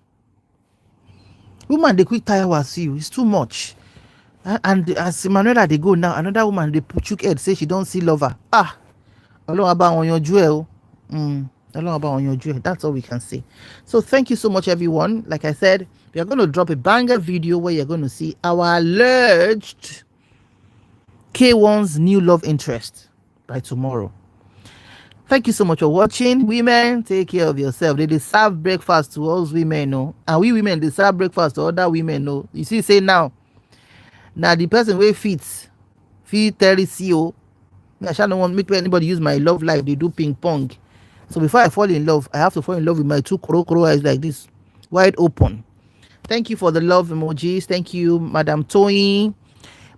S1: Woman the quick tire was you. It's too much. And as Emmanuella they go now, another woman they put head say she don't see lover. Ọlọ́run bá wọn yanjú ẹ o. Ọlọ́run bá wọn yanjú ẹ. That's all we can say. So thank you so much, everyone. Like I said, we are going to drop a banger video where you're going to see our alleged K1's new love interest by tomorrow. Thank you so much for watching. Women, take care of yourself. They serve breakfast to us women, no. And we women, they serve breakfast to other women, no. You see, say now the person wey fit tell CEO. I shall not want make anybody use my love life. They do ping pong. So before I fall in love, I have to fall in love with my two koro eyes like this, wide open. Thank you for the love emojis. Thank you, Madam Toyin,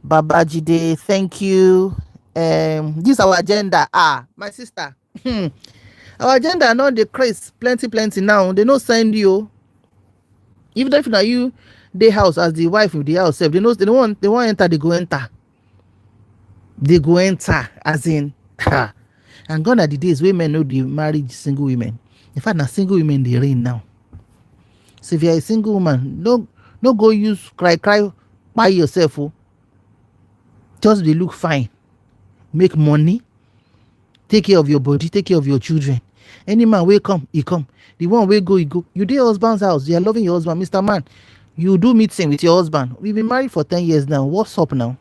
S1: Babajide. Thank you. This our agenda. My sister. Our agenda not the craze. Plenty now. They no send you. Even if now you the house as the wife of the house, they know they want enter. They go enter. They go enter as in. And gone are the days women know they marry single women. In fact, now single women they reign now. So if you're a single woman, no go use cry by yourself. Oh. Just they look fine, make money, take care of your body, take care of your children. Any man will come, he come. The one will go, he go. You do your husband's house, you are loving your husband, Mr. Man. You do meeting with your husband. We've been married for 10 years now. What's up now?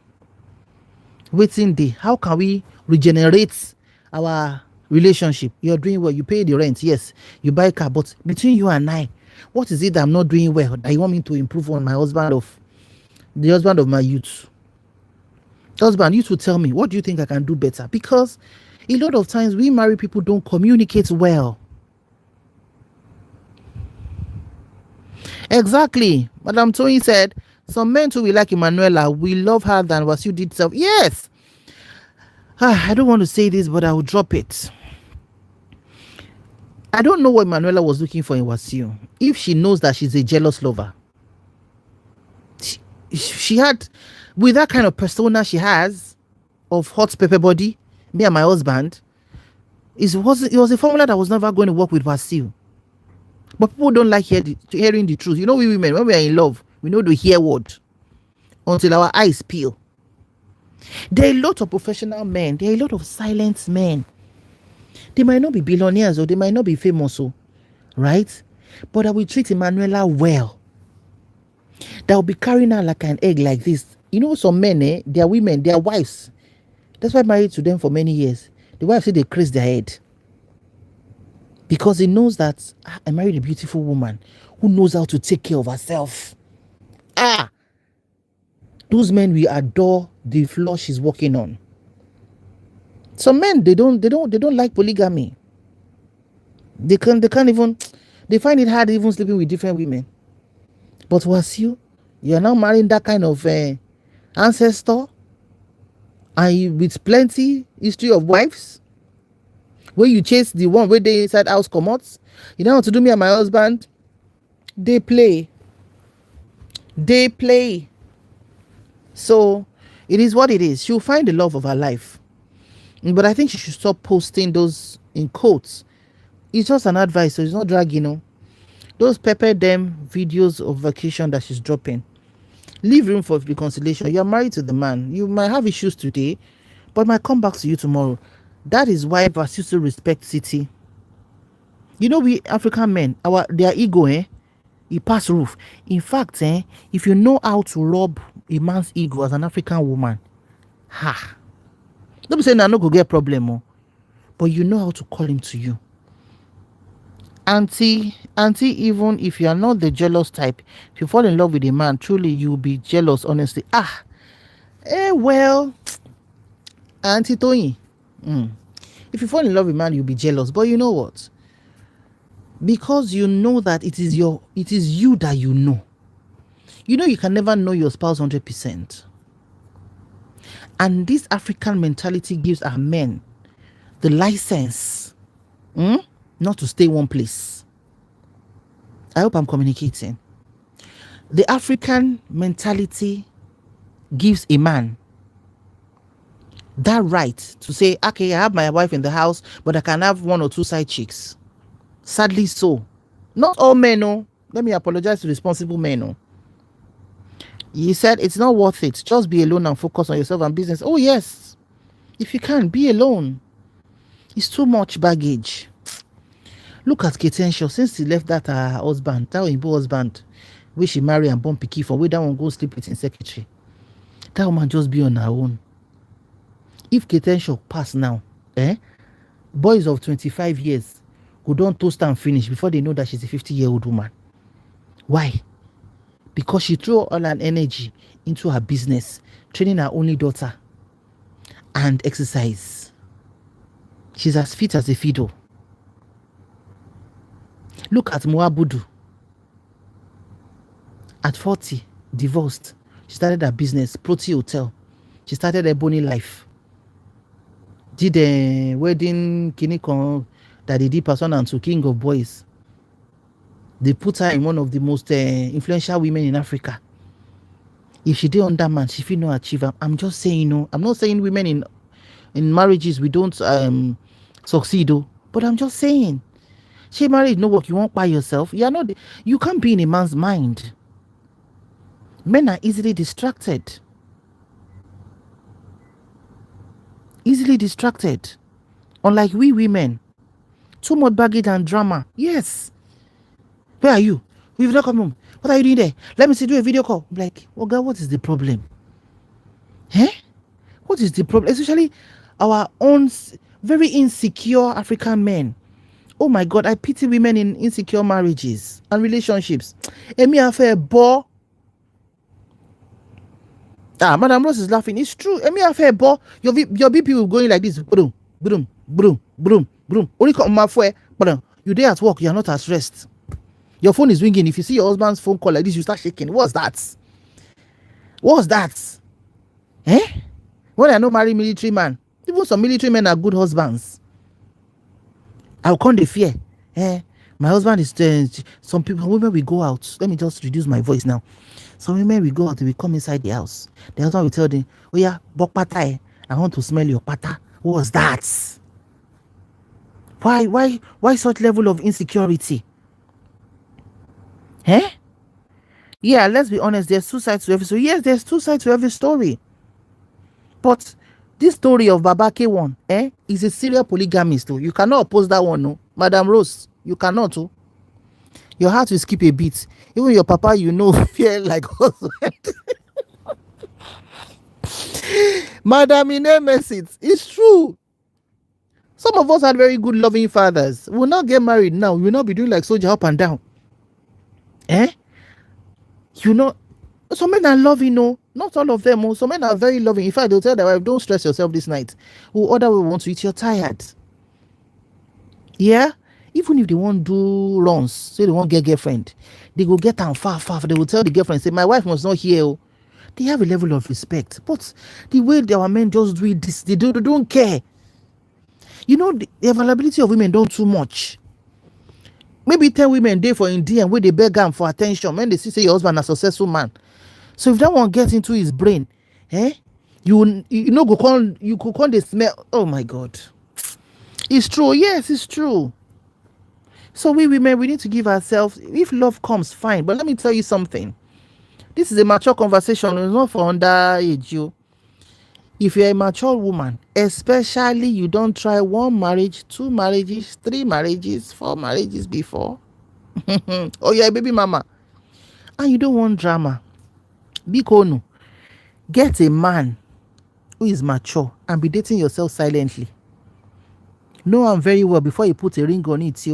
S1: Waiting day. How can we regenerate our relationship? You're doing well, you pay the rent, yes, you buy a car, but between you and I, what is it that I'm not doing well that you want me to improve on the husband of my youth? Husband, you to tell me, what do you think I can do better? Because a lot of times we married people don't communicate well. Exactly. Madam Tony said, some men too will like Emmanuella. We love her than Wasiu did self. Yes. I don't want to say this, but I will drop it. I don't know what Emmanuella was looking for in Wasiu. If she knows that she's a jealous lover. She had, with that kind of persona she has, of hot pepper body, me and my husband, it was a formula that was never going to work with Wasiu. But people don't like hearing the truth. You know, we women, when we are in love, we know the hear word until our eyes peel. There are a lot of professional men. There are a lot of silent men. They might not be billionaires or they might not be famous, right? But I will treat Emmanuella well. That will be carrying her like an egg like this. You know, some men, they are women, they are wives. That's why I'm married to them for many years. The wife say they craze their head. Because he knows that I married a beautiful woman who knows how to take care of herself. Those men we adore the floor she's walking on. Some men they don't like polygamy. They find it hard even sleeping with different women. But Wasiu, you are now marrying that kind of ancestor, and with plenty history of wives, where you chase the one where they inside house commots. You know how to do me and my husband. They play. So it is what it is. She'll find the love of her life. But I think she should stop posting those in quotes. It's just an advice, so it's not drag, Those pepper them videos of vacation that she's dropping. Leave room for reconciliation. You're married to the man. You might have issues today, but might come back to you tomorrow. That is why Wasiu still respect City. You know, we African men, their ego, it pass roof. In fact, if you know how to rob a man's ego as an African woman, don't be saying I no go get problem, but you know how to call him to you. Auntie, even if you are not the jealous type, if you fall in love with a man, truly you will be jealous, honestly. Well, Auntie Toyin, if you fall in love with a man, you'll be jealous. But you know what? Because you know that it is you that you know. You know you can never know your spouse 100%. And this African mentality gives our men the license not to stay one place. I hope I'm communicating. The African mentality gives a man that right to say, okay, I have my wife in the house, but I can have one or two side chicks. Sadly so. Not all men, no. Let me apologize to responsible men, no. He said it's not worth it. Just be alone and focus on yourself and business. Oh, yes. If you can, be alone. It's too much baggage. Look at Ketenshaw. Since he left that husband, that Oyinbo husband, where she marry and born picky for, where that one go sleep with in secretary. That woman just be on her own. If Ketenshaw pass now, Boys of 25 years who don't toast and finish before they know that she's a 50-year-old woman. Why? Because she threw all her energy into her business, training her only daughter, and exercise. She's as fit as a fiddle. Look at Muabudu. At 40, divorced. She started her business, Proti Hotel. She started a Bonny Life. Did a wedding kinikon that they did person and to King of Boys. They put her in one of the most influential women in Africa. If she did on that man, she feel no achieve. I'm just saying, no. I'm not saying women in marriages we don't succeed, though. But I'm just saying, she married no work. You won't buy yourself. You can't be in a man's mind. Men are easily distracted. Easily distracted. Unlike we women. Too much baggage and drama. Yes. Where are you? We've not come home. What are you doing there? Let me see, do a video call. I'm like, oh God, what is the problem? What is the problem? Especially our own very insecure African men. Oh my God, I pity women in insecure marriages and relationships. Emi afe bo. Madam Rose is laughing. It's true. Emi afe bo. Your BP will going like this. Boom, boom, boom, boom, boom. Only come my way. But you there at work, you are not at rest. Your phone is ringing. If you see your husband's phone call like this, you start shaking. What's that? What's that? When I know marry military man, even some military men are good husbands. I'll come the fear. My husband is some women will go out. Let me just reduce my voice now. Some women will go out, they will come inside the house. The husband will tell them, oh yeah, bok pata, I want to smell your pata. What's that? Why such level of insecurity? Yeah, let's be honest, there's two sides to every story. Yes, there's two sides to every story. But this story of Baba K1 is a serial polygamist. Too. You cannot oppose that one, no. Madam Rose, you cannot. Too. Your heart will skip a beat. Even your papa, fear like husband. Madam, in message, it's true. Some of us had very good, loving fathers. We will not get married now. We will not be doing like soldier up and down. Some men are loving, not all of them. Some men are very loving. In fact, they'll tell their wife, don't stress yourself this night. Other way want to eat, you're tired. Yeah? Even if they won't do runs, say they won't get girlfriend, they go get them far. They will tell the girlfriend, say, my wife must not hear. They have a level of respect. But the way our men just do this, they don't care. The availability of women don't too much. Maybe 10 women there for Indian where they beg them for attention when they see say your husband a successful man. So if that one gets into his brain, you could call the smell. Oh my God. It's true. Yes, it's true. So we women, we need to give ourselves, if love comes, fine. But let me tell you something. This is a mature conversation. It's not for underage. If you're a mature woman, especially you don't try 1 marriage, 2 marriages, 3 marriages, 4 marriages before. Oh, you're a baby mama. And you don't want drama. Bikono, get a man who is mature and be dating yourself silently. Know him very well before you put a ring on it,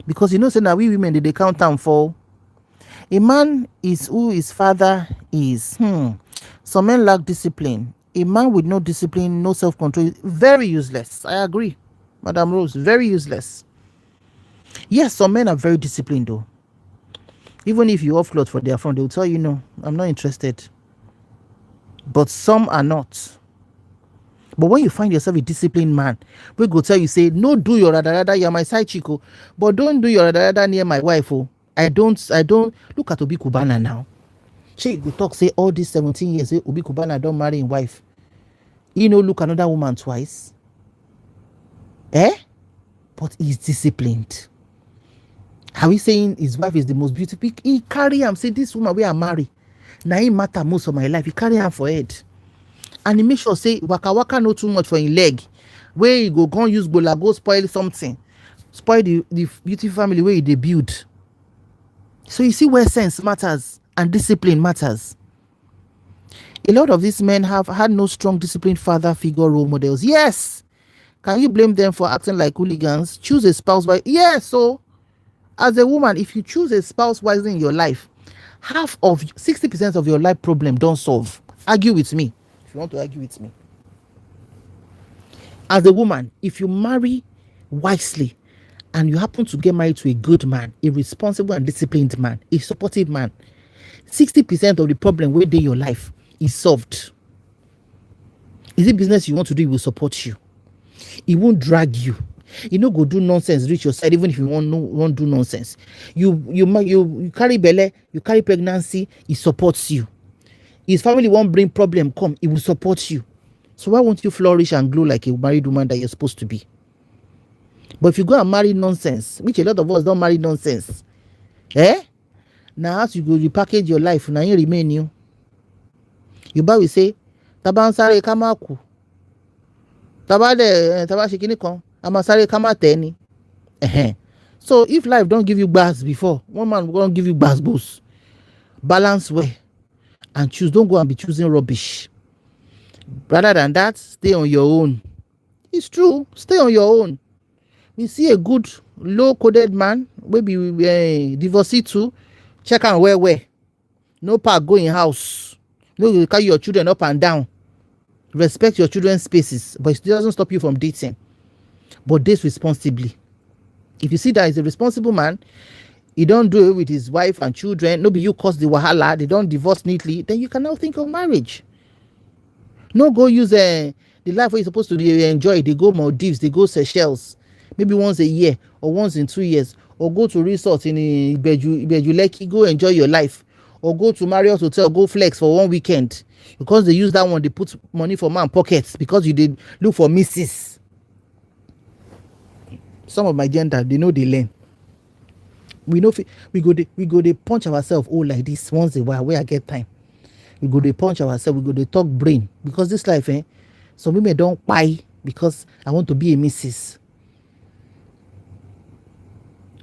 S1: because say now we women they count down for. A man is who his father is. Some men lack discipline. A man with no discipline, no self-control, very useless. I agree, Madam Rose, very useless. Yes, some men are very disciplined though. Even if you offload for their phone, they will tell you, no, I'm not interested. But some are not. But when you find yourself a disciplined man, we go tell you, say, no, do your rada, you're my side chico, but don't do your rada near my wife. I don't look at Obi Kubana now. She go talk, say all these 17 years, Obi Kubana don't marry his wife. Look another woman twice. But he's disciplined. How he saying his wife is the most beautiful? He carry him, say this woman we are married. Now he matter most of my life. He carry him for head. And he make sure say waka no too much for his leg. Where he go use bola, go spoil something. Spoil the beautiful family where they build. So you see where sense matters and discipline matters. A lot of these men have had no strong disciplined father figure role models. Yes, Can you blame them for acting like hooligans? Choose a spouse by so as a woman, if you choose a spouse wisely in your life, 60% of your life problem don't solve. Argue with me if you want to argue with me. As a woman, if you marry wisely and you happen to get married to a good man, a responsible and disciplined man, a supportive man, 60% of the problem within your life is solved. Is it business you want to do? It will support you. It won't drag you. You no go do nonsense reach your side even if you won't do nonsense. You carry belle, you carry pregnancy, it supports you. His family won't bring problem come, it will support you. So why won't you flourish and glow like a married woman that you're supposed to be? But if you go and marry nonsense, which a lot of us don't marry nonsense, now as you go repackage your life, now you remain you. You will say, Tabansare Kamaku. Tabade Tabashikini kon. Amasare kama teni. So if life don't give you bars before, one man will give you bars both. Balance way and choose. Don't go and be choosing rubbish. Rather than that, stay on your own. It's true. Stay on your own. We see a good low-coded man, maybe divorcee too. Check and where. No park, go in house. No, you carry your children up and down. Respect your children's spaces, but it doesn't stop you from dating. But date responsibly. If you see that he's a responsible man, he don't do it with his wife and children, no be you cause the wahala, they don't divorce neatly, then you can now think of marriage. No go use the life where you're supposed to enjoy. They go Maldives, they go Seychelles, maybe once a year or once in 2 years, or go to resort in Ibeju, go enjoy your life, or go to Marriott Hotel, go flex for 1 weekend. Because they use that one, they put money for man pockets because you did look for misses. Some of my gender, they know they learn. We know we go they punch ourselves all like this once in a while where I get time. We go they punch ourselves, we go they talk brain. Because this life, some women don't buy because I want to be a missus.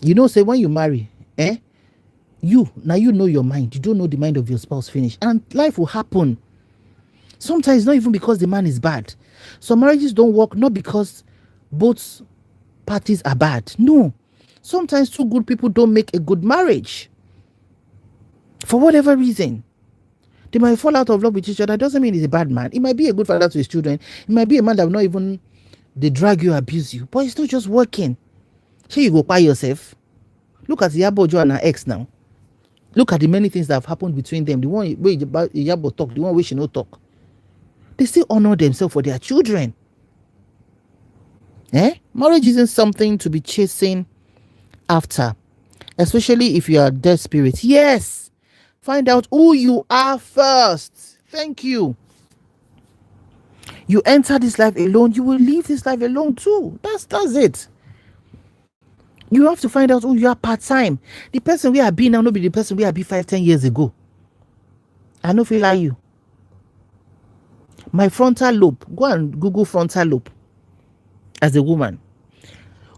S1: You know, say when you marry, you know your mind. You don't know the mind of your spouse finish. And life will happen. Sometimes not even because the man is bad. Some marriages don't work not because both parties are bad. No. Sometimes two good people don't make a good marriage. For whatever reason. They might fall out of love with each other. Doesn't mean he's a bad man. He might be a good father to his children. He might be a man that will not even they drag you, abuse you. But it's not just working. Here you go by yourself. Look at Yabo and her ex now. Look at the many things that have happened between them. The one where Yabo talk, the one where she no talk. They still honor themselves for their children. Marriage isn't something to be chasing after, especially if you are desperate. Yes, find out who you are first. Thank you. You enter this life alone, you will leave this life alone too. That's it. You have to find out who you are part-time. The person we are being now not be the person we are be 5-10 years ago. I don't feel like you. My frontal lobe, go and Google frontal lobe. As a woman,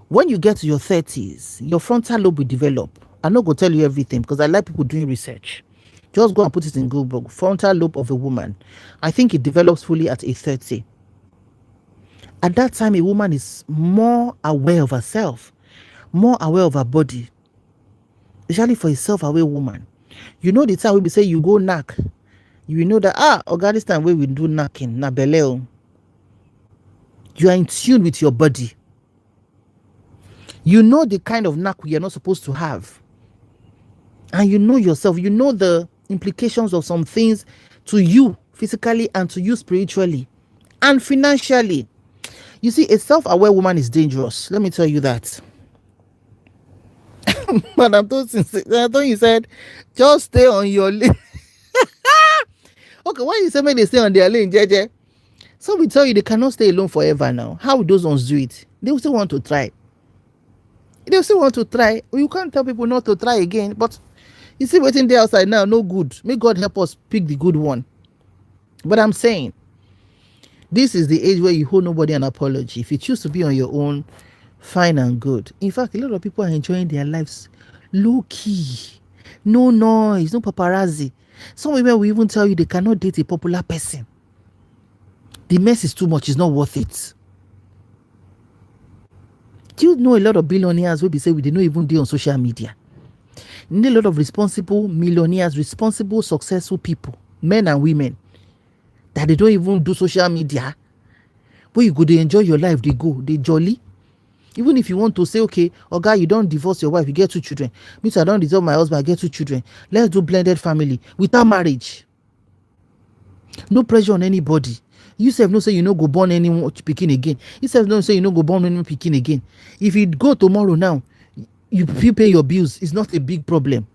S1: when you get to your 30s, your frontal lobe will develop. I'm not going to tell you everything because I like people doing research. Just go and put it in Google. Frontal lobe of a woman. I think it develops fully at age 30. At that time, a woman is more aware of herself, more aware of her body, especially for a self-aware woman. You know the time we say you go knack, you will know that, this time we will do knacking, na beleo. You are in tune with your body. You know the kind of knack you're not supposed to have. And you know yourself. You know the implications of some things to you physically and to you spiritually and financially. You see, a self-aware woman is dangerous. Let me tell you that. But I thought you said, just stay on your lane. Okay, why you say when they stay on their lane, JJ? So we tell you they cannot stay alone forever now. How would those ones do it? They will still want to try. You can't tell people not to try again. But you see waiting there outside now, no good. May God help us pick the good one. But I'm saying, this is the age where you owe nobody an apology. If you choose to be on your own, fine and good. In fact, a lot of people are enjoying their lives low-key. No noise, no paparazzi. Some women will even tell you they cannot date a popular person. The mess is too much, it's not worth it. Do you know a lot of billionaires will be say we did not even do on social media? You need a lot of responsible millionaires, responsible, successful people, men and women, that they don't even do social media. But you go, they enjoy your life, they go, they jolly. Even if you want to say, okay, Oga, you don't divorce your wife, you get 2 children. Means I don't divorce my husband, I get 2 children. Let's do blended family without marriage. No pressure on anybody. You self no say you no go born any pikin again. You self no say you no go born any pikin again. If you go tomorrow now, you pay your bills. It's not a big problem.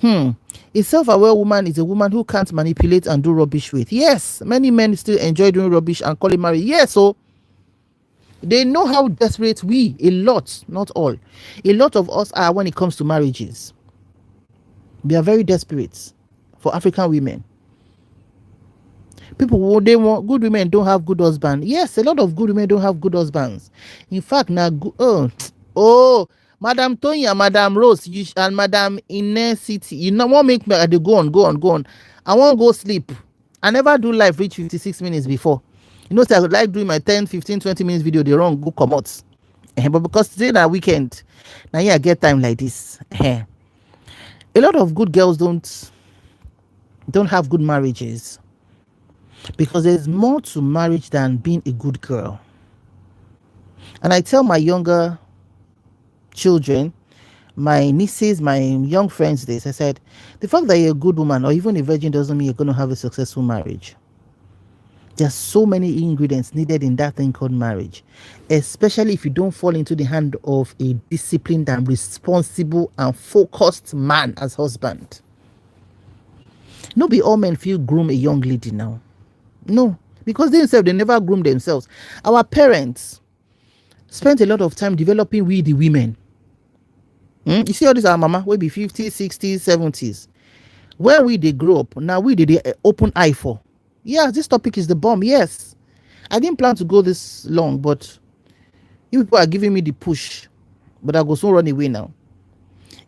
S1: A self-aware woman is a woman who can't manipulate and do rubbish with. Yes, many men still enjoy doing rubbish and call it marriage. Yes, so they know how desperate we, a lot, not all, a lot of us are when it comes to marriages. We are very desperate for African women. People, they want good women don't have good husbands. Yes, a lot of good women don't have good husbands. In fact, now, Madam Tonya, Madam Rose, and Madam Ines City, you know what make me they go on. I won't go sleep. I never do live reach 56 minutes before. You know, so I would like doing my 10, 15, 20 minutes video, they wrong, go come out. But because today na weekend, now I get time like this. A lot of good girls don't have good marriages, because there's more to marriage than being a good girl. And I tell my younger children, my nieces, my young friends this, I said, the fact that you're a good woman or even a virgin doesn't mean you're going to have a successful marriage. There's so many ingredients needed in that thing called marriage, especially if you don't fall into the hand of a disciplined and responsible and focused man as husband. No be all men feel groom a young lady now. No, because they themselves, they never groom themselves. Our parents spent a lot of time developing we the women. You see all this, our mama will be 50s, 60s, 70s. Where we they grow up, now we did the open eye for. Yeah, this topic is the bomb. Yes, I didn't plan to go this long, but you people are giving me the push. But I go soon run away now.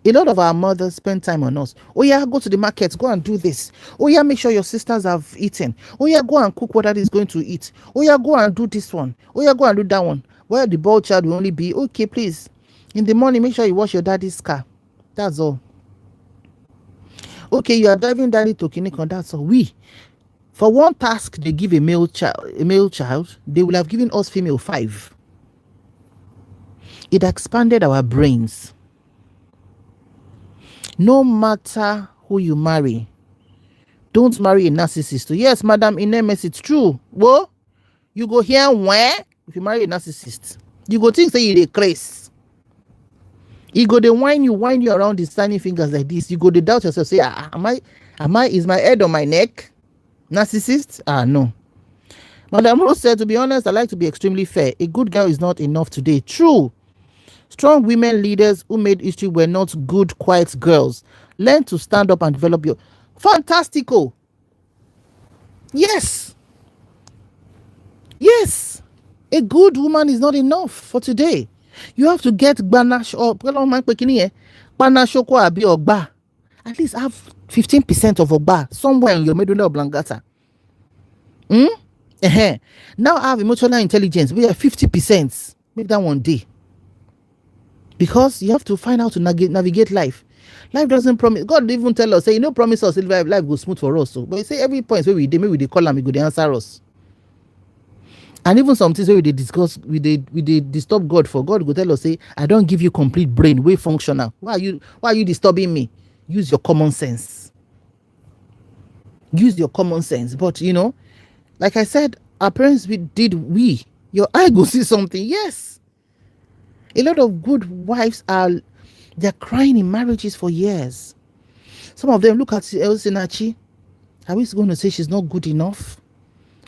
S1: A lot of our mothers spend time on us. Oh yeah, go to the market, go and do this. Oh yeah, make sure your sisters have eaten. Oh yeah, go and cook what that is going to eat. Oh yeah, go and do this one. Oh yeah, go and do that one. Well, the boy child will only be, okay, please, in the morning, make sure you wash your daddy's car. That's all. Okay, you are driving daddy to Kinikon, that's all. For one task they give a male child, they will have given us female 5. It expanded our brains. No matter who you marry, don't marry a narcissist. Yes, Madam Ines, it's true. Well, you go here where if you marry a narcissist, you go think say you dey craze. You go they whine you around his tiny fingers like this. You go they doubt yourself. Say, is my head on my neck? Narcissist? No. Madam Rose said, to be honest, I like to be extremely fair. A good girl is not enough today. True. Strong women leaders who made history were not good, quiet girls. Learn to stand up and develop your... Fantastico. Yes. Yes. A good woman is not enough for today. You have to get Banash or Banashoko Abi Ogba. At least have 15% of Ogba somewhere in your medulla oblongata. Now I have emotional intelligence. We have 50%. Make that one day. Because you have to find out to navigate life. Life doesn't promise. God didn't even tell us, say, promise us life goes smooth for us. So, but you say every point where maybe they call them, we go they answer us. And even some things where they discuss, we disturb God for. God go tell us, say, I don't give you complete brain, way functional. Why are you disturbing me? Use your common sense. Use your common sense. But like I said, our parents your eye go see something. Yes. A lot of good wives they're crying in marriages for years. Some of them look at Elsinachi. Are we going to say she's not good enough?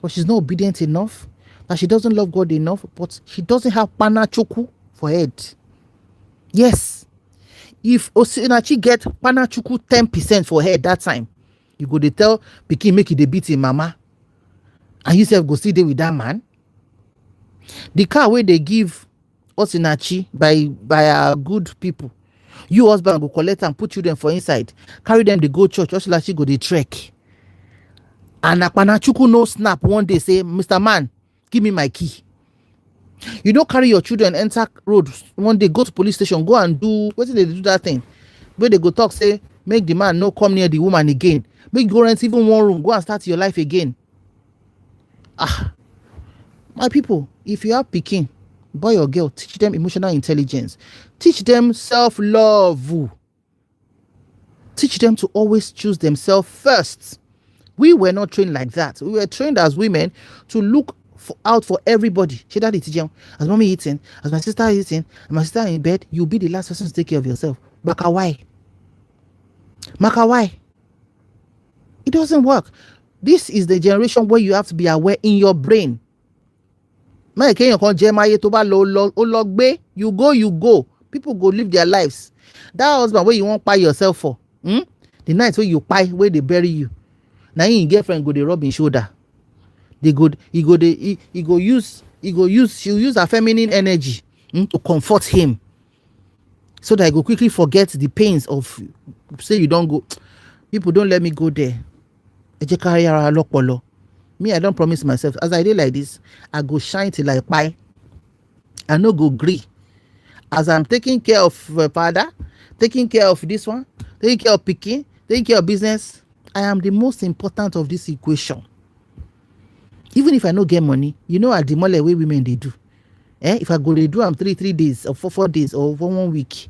S1: Or she's not obedient enough? That she doesn't love God enough? But she doesn't have panachuku for head. Yes. If Osinachi get panachuku 10% for head that time, you go to tell Pikin make it a beat in mama. And you self go sit there with that man. The car where they give Osinachi by our good people, you husband go collect and put children for inside, carry them to go church. Osinachi go the trek, and Akpanachuku no snap one day say, Mr. Man, give me my key. You don't carry your children enter road one day, go to police station, go and do wetin they do that thing where they go talk say make the man no come near the woman again, make you go rent even one room, go and start your life again. My people, if you have pikin, boy or girl, teach them emotional intelligence, teach them self-love, teach them to always choose themselves first. We were not trained like that. We were trained as women to look out for everybody. As mommy eating, as my sister eating, and my sister in bed, you'll be the last person to take care of yourself. Maka why? It doesn't work. This is the generation where you have to be aware in your brain. You go. People go live their lives. That husband where you won't pay yourself for. The night where you pay, where they bury you. Now your girlfriend go they rub his shoulder. She'll use her feminine energy to comfort him, so that I go quickly forget the pains of say you don't go. People don't let me go there. Me, I don't promise myself. As I did like this, I go shine till I pie. I no go gree. As I'm taking care of father, taking care of this one, taking care of pikin, taking care of business, I am the most important of this equation. Even if I no get money, at the mole way women they do. If I go they do am 3 days or 4 days or for 1 week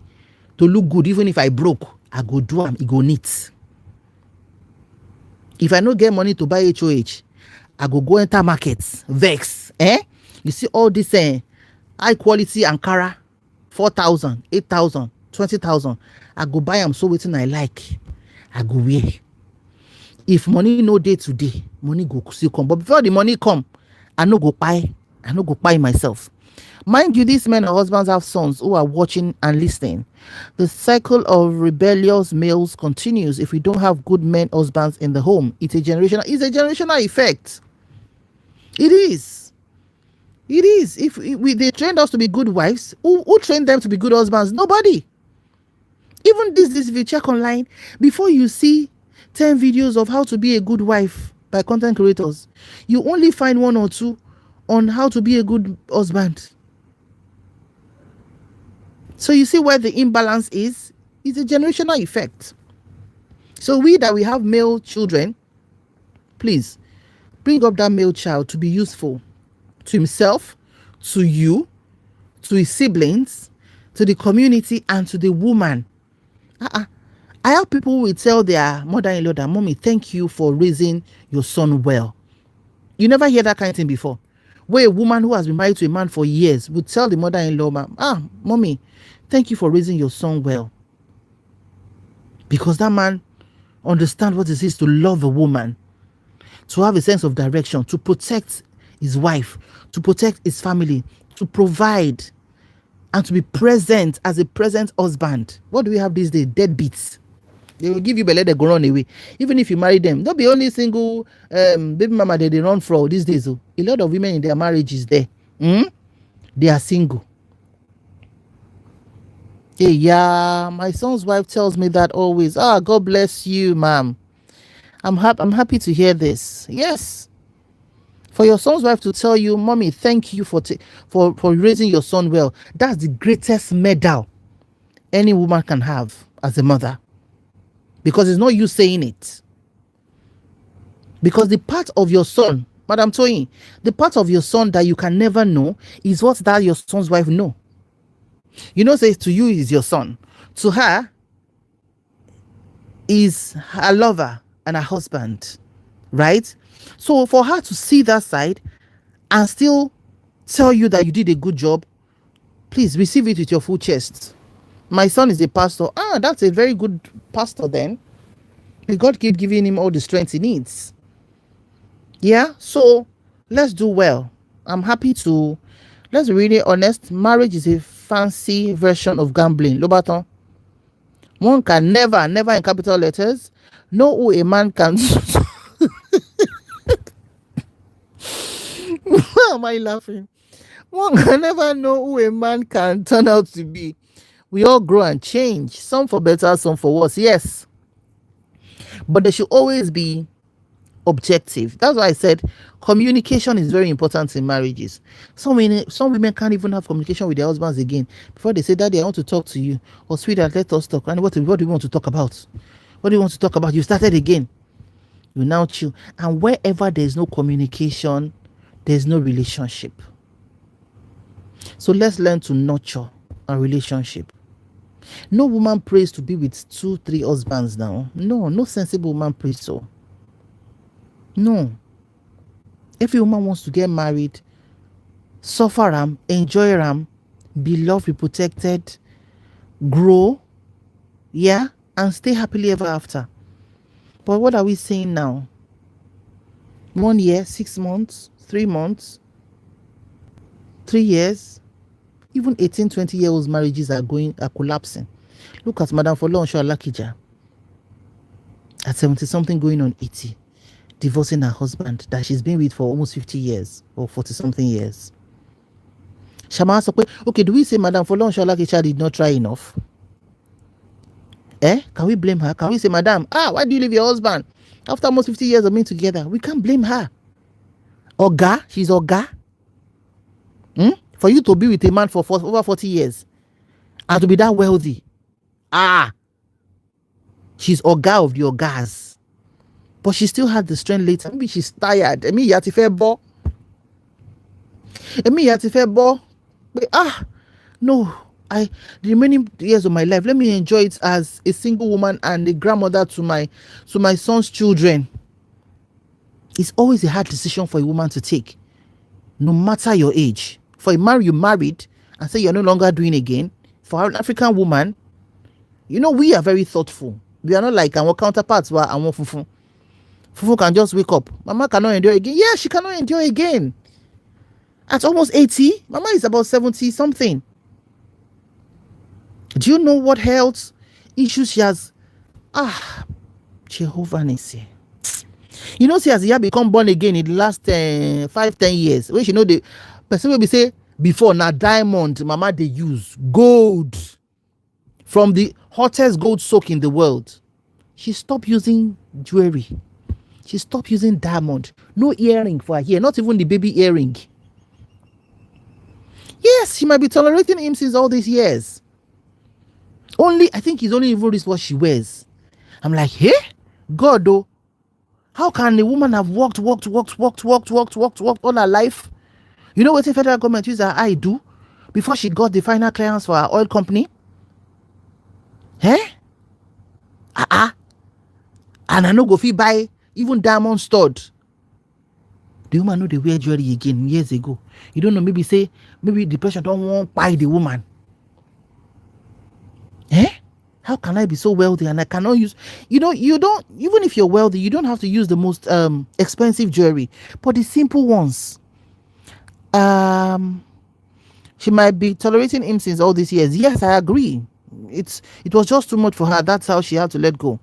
S1: to look good, even if I broke, I go do am, it go neat. If I no get money to buy HOH, I go enter markets, vex. You see all this high quality Ankara, 4,000, 8,000, 20,000. I go buy them so wetin I like. I go wear. If money no day today, money go still come. But before the money come, I no go buy myself. Mind you, these men and husbands have sons who are watching and listening. The cycle of rebellious males continues if we don't have good men husbands in the home. It's a generational effect. It is. If they trained us to be good wives, who trained them to be good husbands? Nobody. Even this if you check online, before you see 10 videos of how to be a good wife by content creators, you only find 1 or 2 on how to be a good husband. So you see where the imbalance is? It's a generational effect. So we have male children, please bring up that male child to be useful to himself, to you, to his siblings, to the community, and to the woman. I have people who will tell their mother-in-law that, mommy, thank you for raising your son well. You never hear that kind of thing before. Where a woman who has been married to a man for years would tell the mother-in-law, mommy, thank you for raising your son well. Because that man understands what it is to love a woman, to have a sense of direction, to protect his wife, to protect his family, to provide, and to be present as a present husband. What do we have these days? Deadbeats. They will give you belly, they go run away. Even if you marry them, don't be only single baby mama that they run for these days. A lot of women in their marriages there, they are single. Hey, yeah, my son's wife tells me that always. God bless you, ma'am. I'm happy to hear this. Yes. For your son's wife to tell you, mommy, thank you for raising your son well. That's the greatest medal any woman can have as a mother. Because it's not you saying it. Because the part of your son, Madam Toyin, the part of your son that you can never know is what that your son's wife know. Say to you is your son. To her is her lover and her husband. Right? So for her to see that side and still tell you that you did a good job, please receive it with your full chest. My son is a pastor. That's a very good pastor then. May God keep giving him all the strength he needs. Yeah, so let's do well. I'm happy to, let's be really honest, marriage is a fancy version of gambling. Lobaton. One can never in capital letters, know who a man can... Why am I laughing? One can never know who a man can turn out to be. We all grow and change, some for better, some for worse, yes. But there should always be objective. That's why I said communication is very important in marriages. Some women can't even have communication with their husbands again before they say, Daddy, I want to talk to you, or sweetheart, let us talk. And what do you want to talk about? What do you want to talk about? You started again. You now chill. And wherever there's no communication, there's no relationship. So let's learn to nurture a relationship. No woman prays to be with 2-3 husbands now. No sensible woman prays so. No. Every woman wants to get married, suffer them, enjoy them, be loved, be protected, grow, yeah, and stay happily ever after. But what are we saying now? 1 year, 6 months, 3 months, 3 years, even 18, 20-year-old marriages are collapsing. Look at Madam Folorunso Alakija at 70-something going on 80. Divorcing her husband that she's been with for almost 50 years or 40-something years. Shama Sokwe, okay, do we say Madam Folorunso Alakija did not try enough? Can we blame her? Can we say, Madam, why do you leave your husband? After almost 50 years of being together, we can't blame her. Oga, she's Oga. For you to be with a man for over 40 years and to be that wealthy. She's Oga of the Ogas. But she still had the strength later. Maybe she's tired. The remaining years of my life, let me enjoy it as a single woman and a grandmother to my son's children. It's always a hard decision for a woman to take, no matter your age. For a man you married and say you're no longer doing again. For an African woman, we are very thoughtful. We are not like our counterparts who are our fufu. Fufu can just wake up. Mama cannot endure again. Yeah, she cannot endure again. At almost 80, Mama is about 70 something. Do you know what health issues she has? Jehovah Nissi. She has become born again in the last 5-10 years. When the person will be say before now diamond, Mama they use gold from the hottest gold soak in the world. She stopped using jewelry. She stopped using diamond. No earring for her hair, not even the baby earring. Yes, she might be tolerating him since all these years. I think he's only even this what she wears. I'm like, hey, God though, how can a woman have walked all her life? You know what the federal government used her eye do before she got the final clearance for her oil company? And I no go fit buy even diamond stud. The woman know they wear jewelry again years ago. You don't know, maybe the person don't want to buy the woman. How can I be so wealthy and I cannot use, you don't, even if you're wealthy, you don't have to use the most expensive jewelry, but the simple ones. She might be tolerating him since all these years. Yes, I agree. It was just too much for her. That's how she had to let go.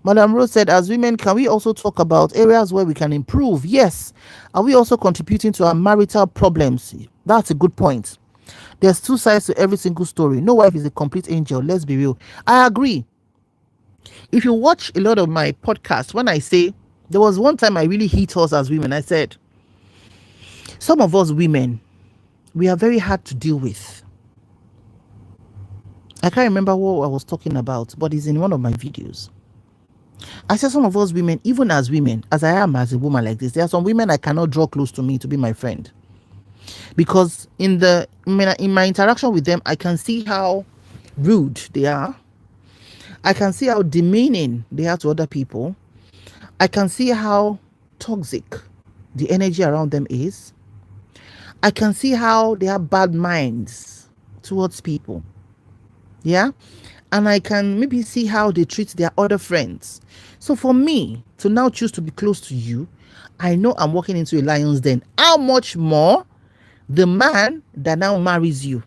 S1: Madam Rose said, as women, can we also talk about areas where we can improve? Yes. Are we also contributing to our marital problems? That's a good point. There's two sides to every single story. No wife is a complete angel. Let's be real. I agree. If you watch a lot of my podcasts, when I say, there was one time I really hit us as women. I said, some of us women, we are very hard to deal with. I can't remember what I was talking about, but it's in one of my videos. I said some of us women, even as women, as I am as a woman like this, there are some women I cannot draw close to me to be my friend. Because in my interaction with them, I can see how rude they are. I can see how demeaning they are to other people. I can see how toxic the energy around them is. I can see how they have bad minds towards people. Yeah? And I can maybe see how they treat their other friends. So for me to now choose to be close to you, I know I'm walking into a lion's den. How much more the man that now marries you?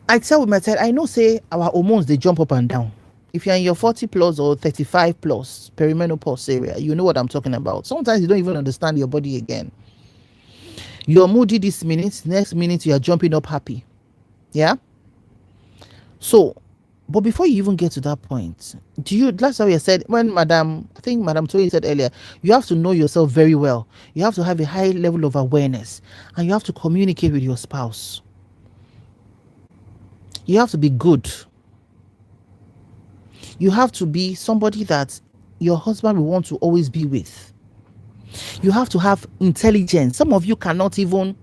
S1: I tell myself, I know say our hormones, they jump up and down. If you're in your 40 plus or 35 plus perimenopause area, you know what I'm talking about. Sometimes you don't even understand your body again. You're moody this minute, next minute you are jumping up happy. Yeah? So But before you even get to that point, that's how you said, when I think Madam Tori said earlier, you have to know yourself very well. You have to have a high level of awareness, and you have to communicate with your spouse. You have to be good. You have to be somebody that your husband will want to always be with. You have to have intelligence. Some of you cannot even.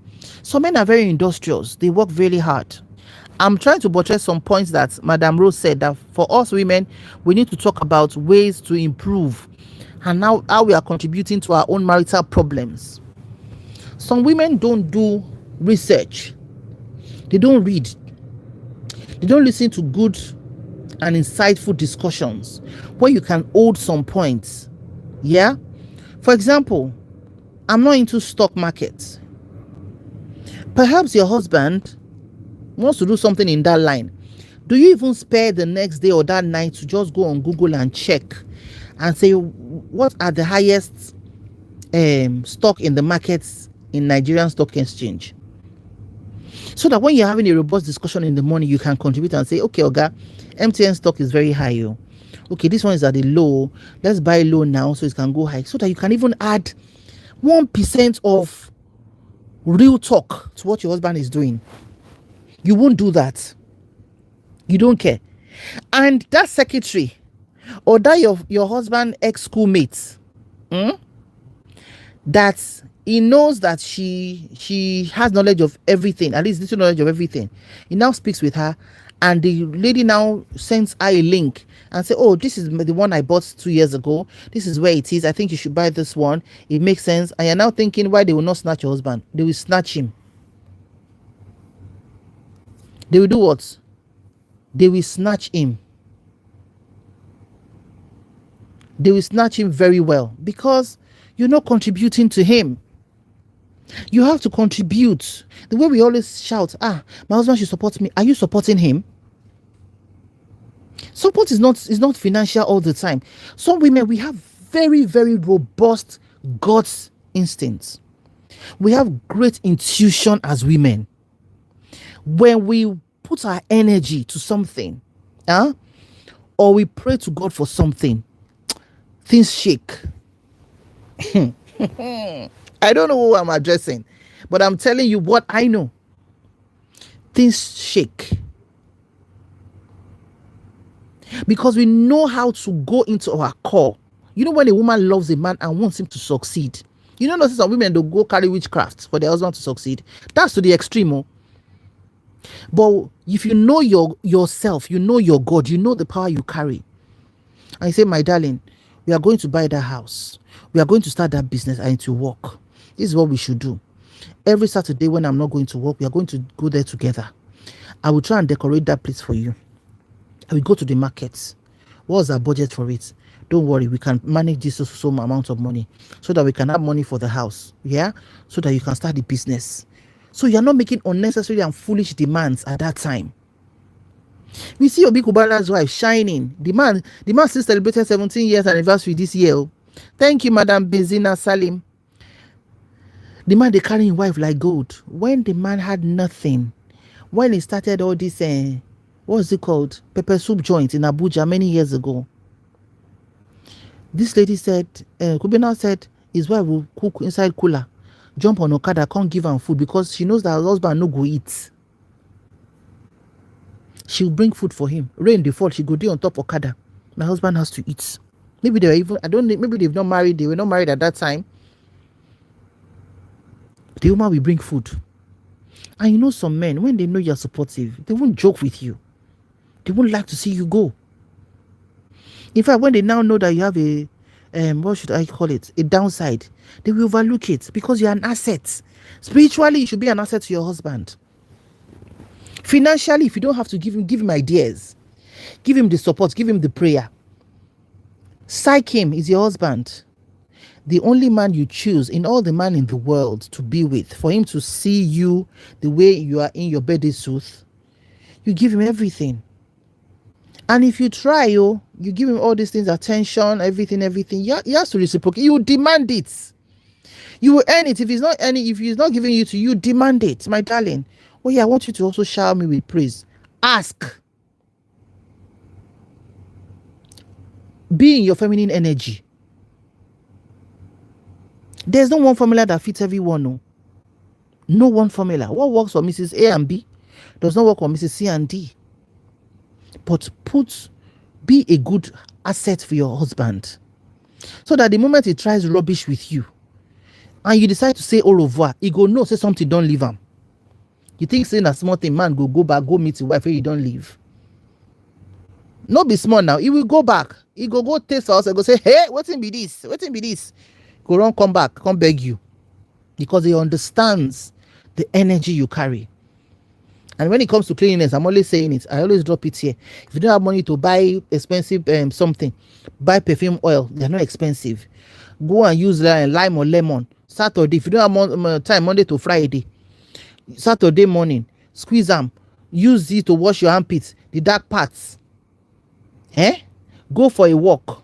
S1: Some men are very industrious. They work really hard. I'm trying to buttress some points that Madam Rose said, that for us women, we need to talk about ways to improve and how we are contributing to our own marital problems. Some women don't do research. They don't read. They don't listen to good and insightful discussions where you can hold some points. Yeah? For example, I'm not into stock markets. Perhaps your husband wants to do something in that line. Do you even spare the next day or that night to just go on Google and check and say, what are the highest stock in the markets in Nigerian Stock Exchange? So that when you're having a robust discussion in the morning, you can contribute and say, okay, Oga, MTN stock is very high. Okay, this one is at the low. Let's buy low now so it can go high. So that you can even add 1% of real talk to what your husband is doing. You won't do that. You don't care. And that secretary or that your husband ex-schoolmate, that he knows that she has knowledge of everything, at least little knowledge of everything. He now speaks with her, and the lady now sends her a link and say, oh, this is the one I bought 2 years ago. This is where it is. I think you should buy this one. It makes sense. And you're now thinking, why they will not snatch your husband? They will snatch him. They will do what? They will snatch him. They will snatch him very well, because you're not contributing to him. You have to contribute. The way we always shout, my husband should support me. Are you supporting him? Support is not financial all the time. Some women, we have very, very robust God's instincts. We have great intuition as women. When we put our energy to something, or we pray to God for something, things shake. I don't know who I'm addressing, but I'm telling you what I know. Things shake. Because we know how to go into our core. You know, when a woman loves a man and wants him to succeed, you know, some women, they'll go carry witchcraft for their husband to succeed. That's to the extreme. But if you know yourself, you know your God, you know the power you carry, and you say, my darling, we are going to buy that house. We are going to start that business and to work. This is what we should do. Every Saturday when I'm not going to work, we are going to go there together. I will try and decorate that place for you. I will go to the markets. What's our budget for it? Don't worry, we can manage this so amount of money so that we can have money for the house. Yeah? So that you can start the business. So you're not making unnecessary and foolish demands at that time. We see Obi Kubala's wife shining. The man still celebrated 17 years anniversary this year. Thank you, Madam Benzina Salim. The man, they carry his wife like gold. When the man had nothing, when he started all this, what's it called? Pepper soup joint in Abuja many years ago. This lady said, Kubina said, his wife will cook inside cooler, jump on Okada, can't give him food because she knows that her husband no go eat. She'll bring food for him. Rain the fall, she go there on top Okada. My husband has to eat. Maybe they were even, maybe they've not married, they were not married at that time. The woman will bring food. And you know some men, when they know you're supportive, they won't joke with you. They won't like to see you go. In fact, when they now know that you have a, what should I call it, a downside, they will overlook it because you're an asset. Spiritually, you should be an asset to your husband. Financially, if you don't have to give him ideas. Give him the support, give him the prayer. Psych him, is your husband. The only man you choose in all the men in the world to be with, for him to see you the way you are in your birthday suit, you give him everything. And if you try, you give him all these things, attention, everything, he has to reciprocate. You demand it. You will earn it. If he's not giving you to you, demand it, my darling. Oh yeah, I want you to also shower me with praise. Ask. Be in your feminine energy. There's no one formula that fits everyone. No one formula. What works for Mrs. A and B does not work for Mrs. C and D. But be a good asset for your husband, so that the moment he tries rubbish with you and you decide to say au revoir, he go no, say something, don't leave him. You think saying a small thing, man, go back, go meet your wife, you don't leave. No be small now. He will go back. He go taste us and go say, hey, what's in be this? What's in be this? Go run, come back, come beg you. Because he understands the energy you carry. And when it comes to cleanliness, I'm always saying it. I always drop it here. If you don't have money to buy expensive something, buy perfume oil. They're not expensive. Go and use lime or lemon. Saturday, if you don't have time, Monday to Friday, Saturday morning, squeeze them. Use it to wash your armpits, the dark parts. Go for a walk.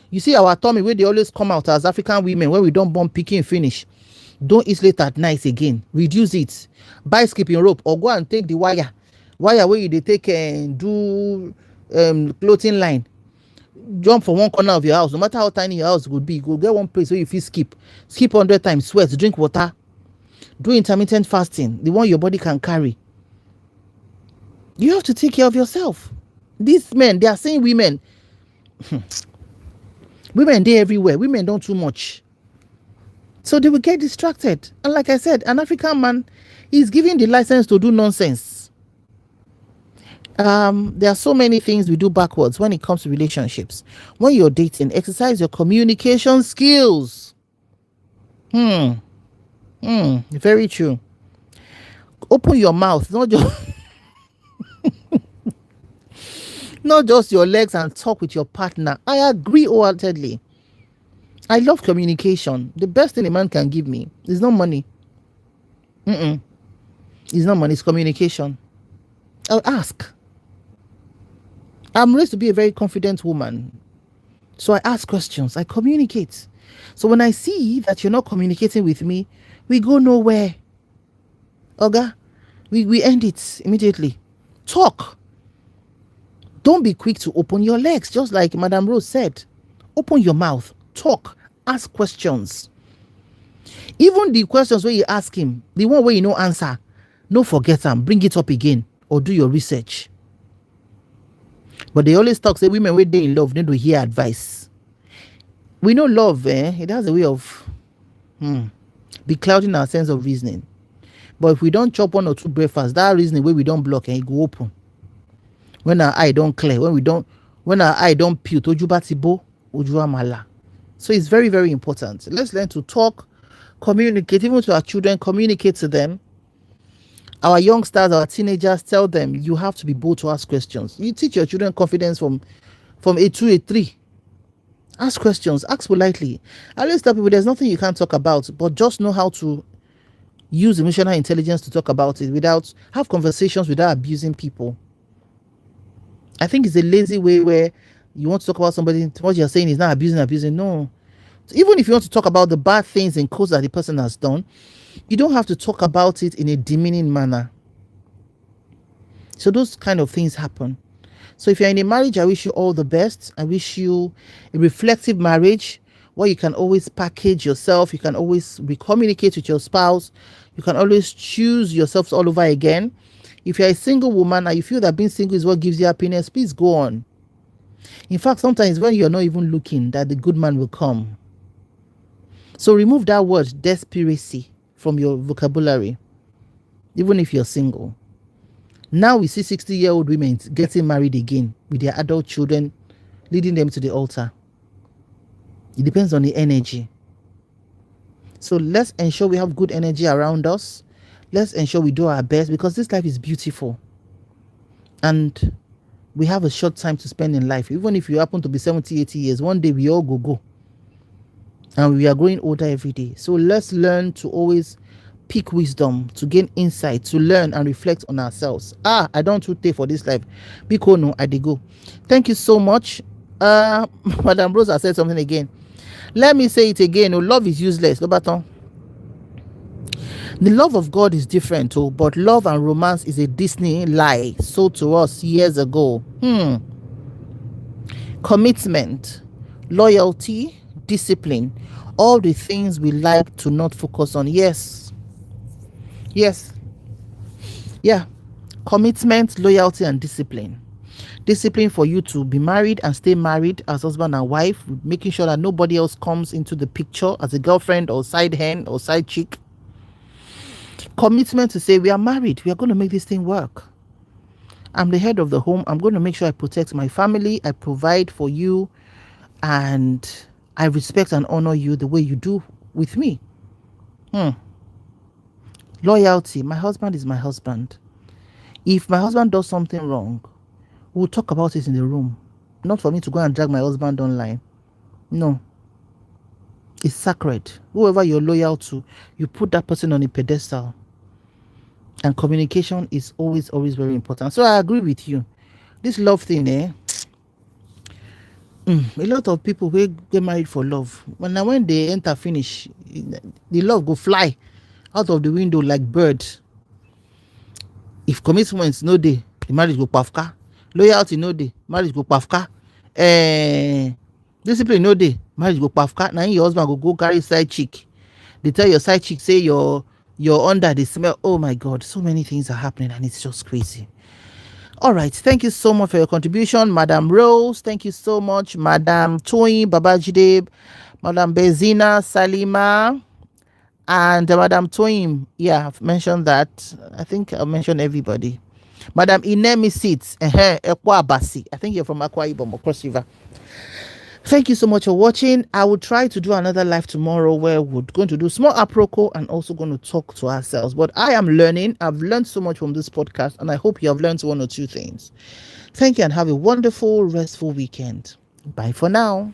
S1: You see our tummy where they always come out as African women when we don't born picking finish. Don't eat late at night again. Reduce it. Buy skipping rope or go and take the wire where you they take and do clothing line. Jump from one corner of your house. No matter how tiny your house would be, go get one place where you feel skip 100 times, sweat, drink water, do intermittent fasting, the one your body can carry. You have to take care of yourself. These men, they are saying women they everywhere. Women don't too much, so they will get distracted. And like I said, an African man is given the license to do nonsense. There are so many things we do backwards when it comes to relationships. When you're dating, exercise your communication skills. Very true. Open your mouth, not just your legs, and talk with your partner. I agree wholeheartedly. I love communication. The best thing a man can give me is not money. It's not money, it's communication. I'll ask. I'm raised to be a very confident woman. So I ask questions. I communicate. So when I see that you're not communicating with me, we go nowhere. Oga, we end it immediately. Talk. Don't be quick to open your legs, just like Madam Rose said. Open your mouth. Talk. Ask questions. Even the questions where you ask him, the one where you no answer, no forget them. Bring it up again or do your research. But they always talk, say women when they in love, need to hear advice. We know love, it has a way of be clouding our sense of reasoning. But if we don't chop 1 or 2 breakfasts, that reasoning where we don't block and it go open. When our eye don't clear, when our eye don't peel, tojubatibo, ojuamala. So it's very, very important. Let's learn to talk, communicate, even to our children, communicate to them. Our youngsters, our teenagers, tell them you have to be bold to ask questions. You teach your children confidence from A2, A3. Ask questions, ask politely. I always tell people there's nothing you can't talk about, but just know how to use emotional intelligence to talk about it, have conversations without abusing people. I think it's a lazy way where you want to talk about somebody, what you're saying is not abusing. No. So even if you want to talk about the bad things and codes that the person has done, you don't have to talk about it in a demeaning manner. So those kind of things happen. So if you're in a marriage, I wish you all the best. I wish you a reflective marriage where you can always package yourself. You can always communicate with your spouse. You can always choose yourselves all over again. If you're a single woman and you feel that being single is what gives you happiness, please go on. In fact, sometimes when you're not even looking, that the good man will come. So remove that word desperacy from your vocabulary, even if you're single. Now we see 60-year-old women getting married again with their adult children, leading them to the altar. It depends on the energy. So let's ensure we have good energy around us. Let's ensure we do our best, because this life is beautiful. And we have a short time to spend in life. Even if you happen to be 70, 80 years, one day we all go. And we are growing older every day. So let's learn to always pick wisdom, to gain insight, to learn and reflect on ourselves. I don't take for this life. Because no, I go. Thank you so much. Madam Rosa said something again. Let me say it again. Love is useless. The love of God is different, but love and romance is a Disney lie sold to us years ago. Commitment. loyalty, discipline, all the things we like to not focus on. Yes, yeah. Commitment, loyalty, and discipline. Discipline for you to be married and stay married as husband and wife, making sure that nobody else comes into the picture as a girlfriend or side hen or side chick. Commitment to say, we are married, we are going to make this thing work. I'm the head of the home. I'm going to make sure I protect my family, I provide for you, and I respect and honor you the way you do with me. Loyalty. My husband is my husband. If my husband does something wrong, we'll talk about it in the room. Not for me to go and drag my husband online. No. It's sacred. Whoever you're loyal to, you put that person on a pedestal. And communication is always very important. So I agree with you. This love thing, a lot of people will get married for love. When they enter finish, the love go fly out of the window like bird. If commitment no dey, the marriage go pafka. Loyalty no dey, marriage go pafka. Discipline no dey, marriage go pafka. Now your husband go carry side chick. They tell your side chick say you're under the smell. Oh my God, so many things are happening and it's just crazy. All right, thank you so much for your contribution, Madam Rose. Thank you so much, Madam Toyin Babajide, Madam Bezina Salima, and Madam Toyin. Yeah, I've mentioned that. I think I've mentioned everybody. Madam Inemi Sits, Ekwa Abasi. I think you're from Akwa Ibom or Cross River. Thank you so much for watching. I will try to do another live tomorrow where we're going to do small aproko and also going to talk to ourselves. But I am learning. I've learned so much from this podcast, and I hope you have learned one or two things. Thank you and have a wonderful, restful weekend. Bye for now.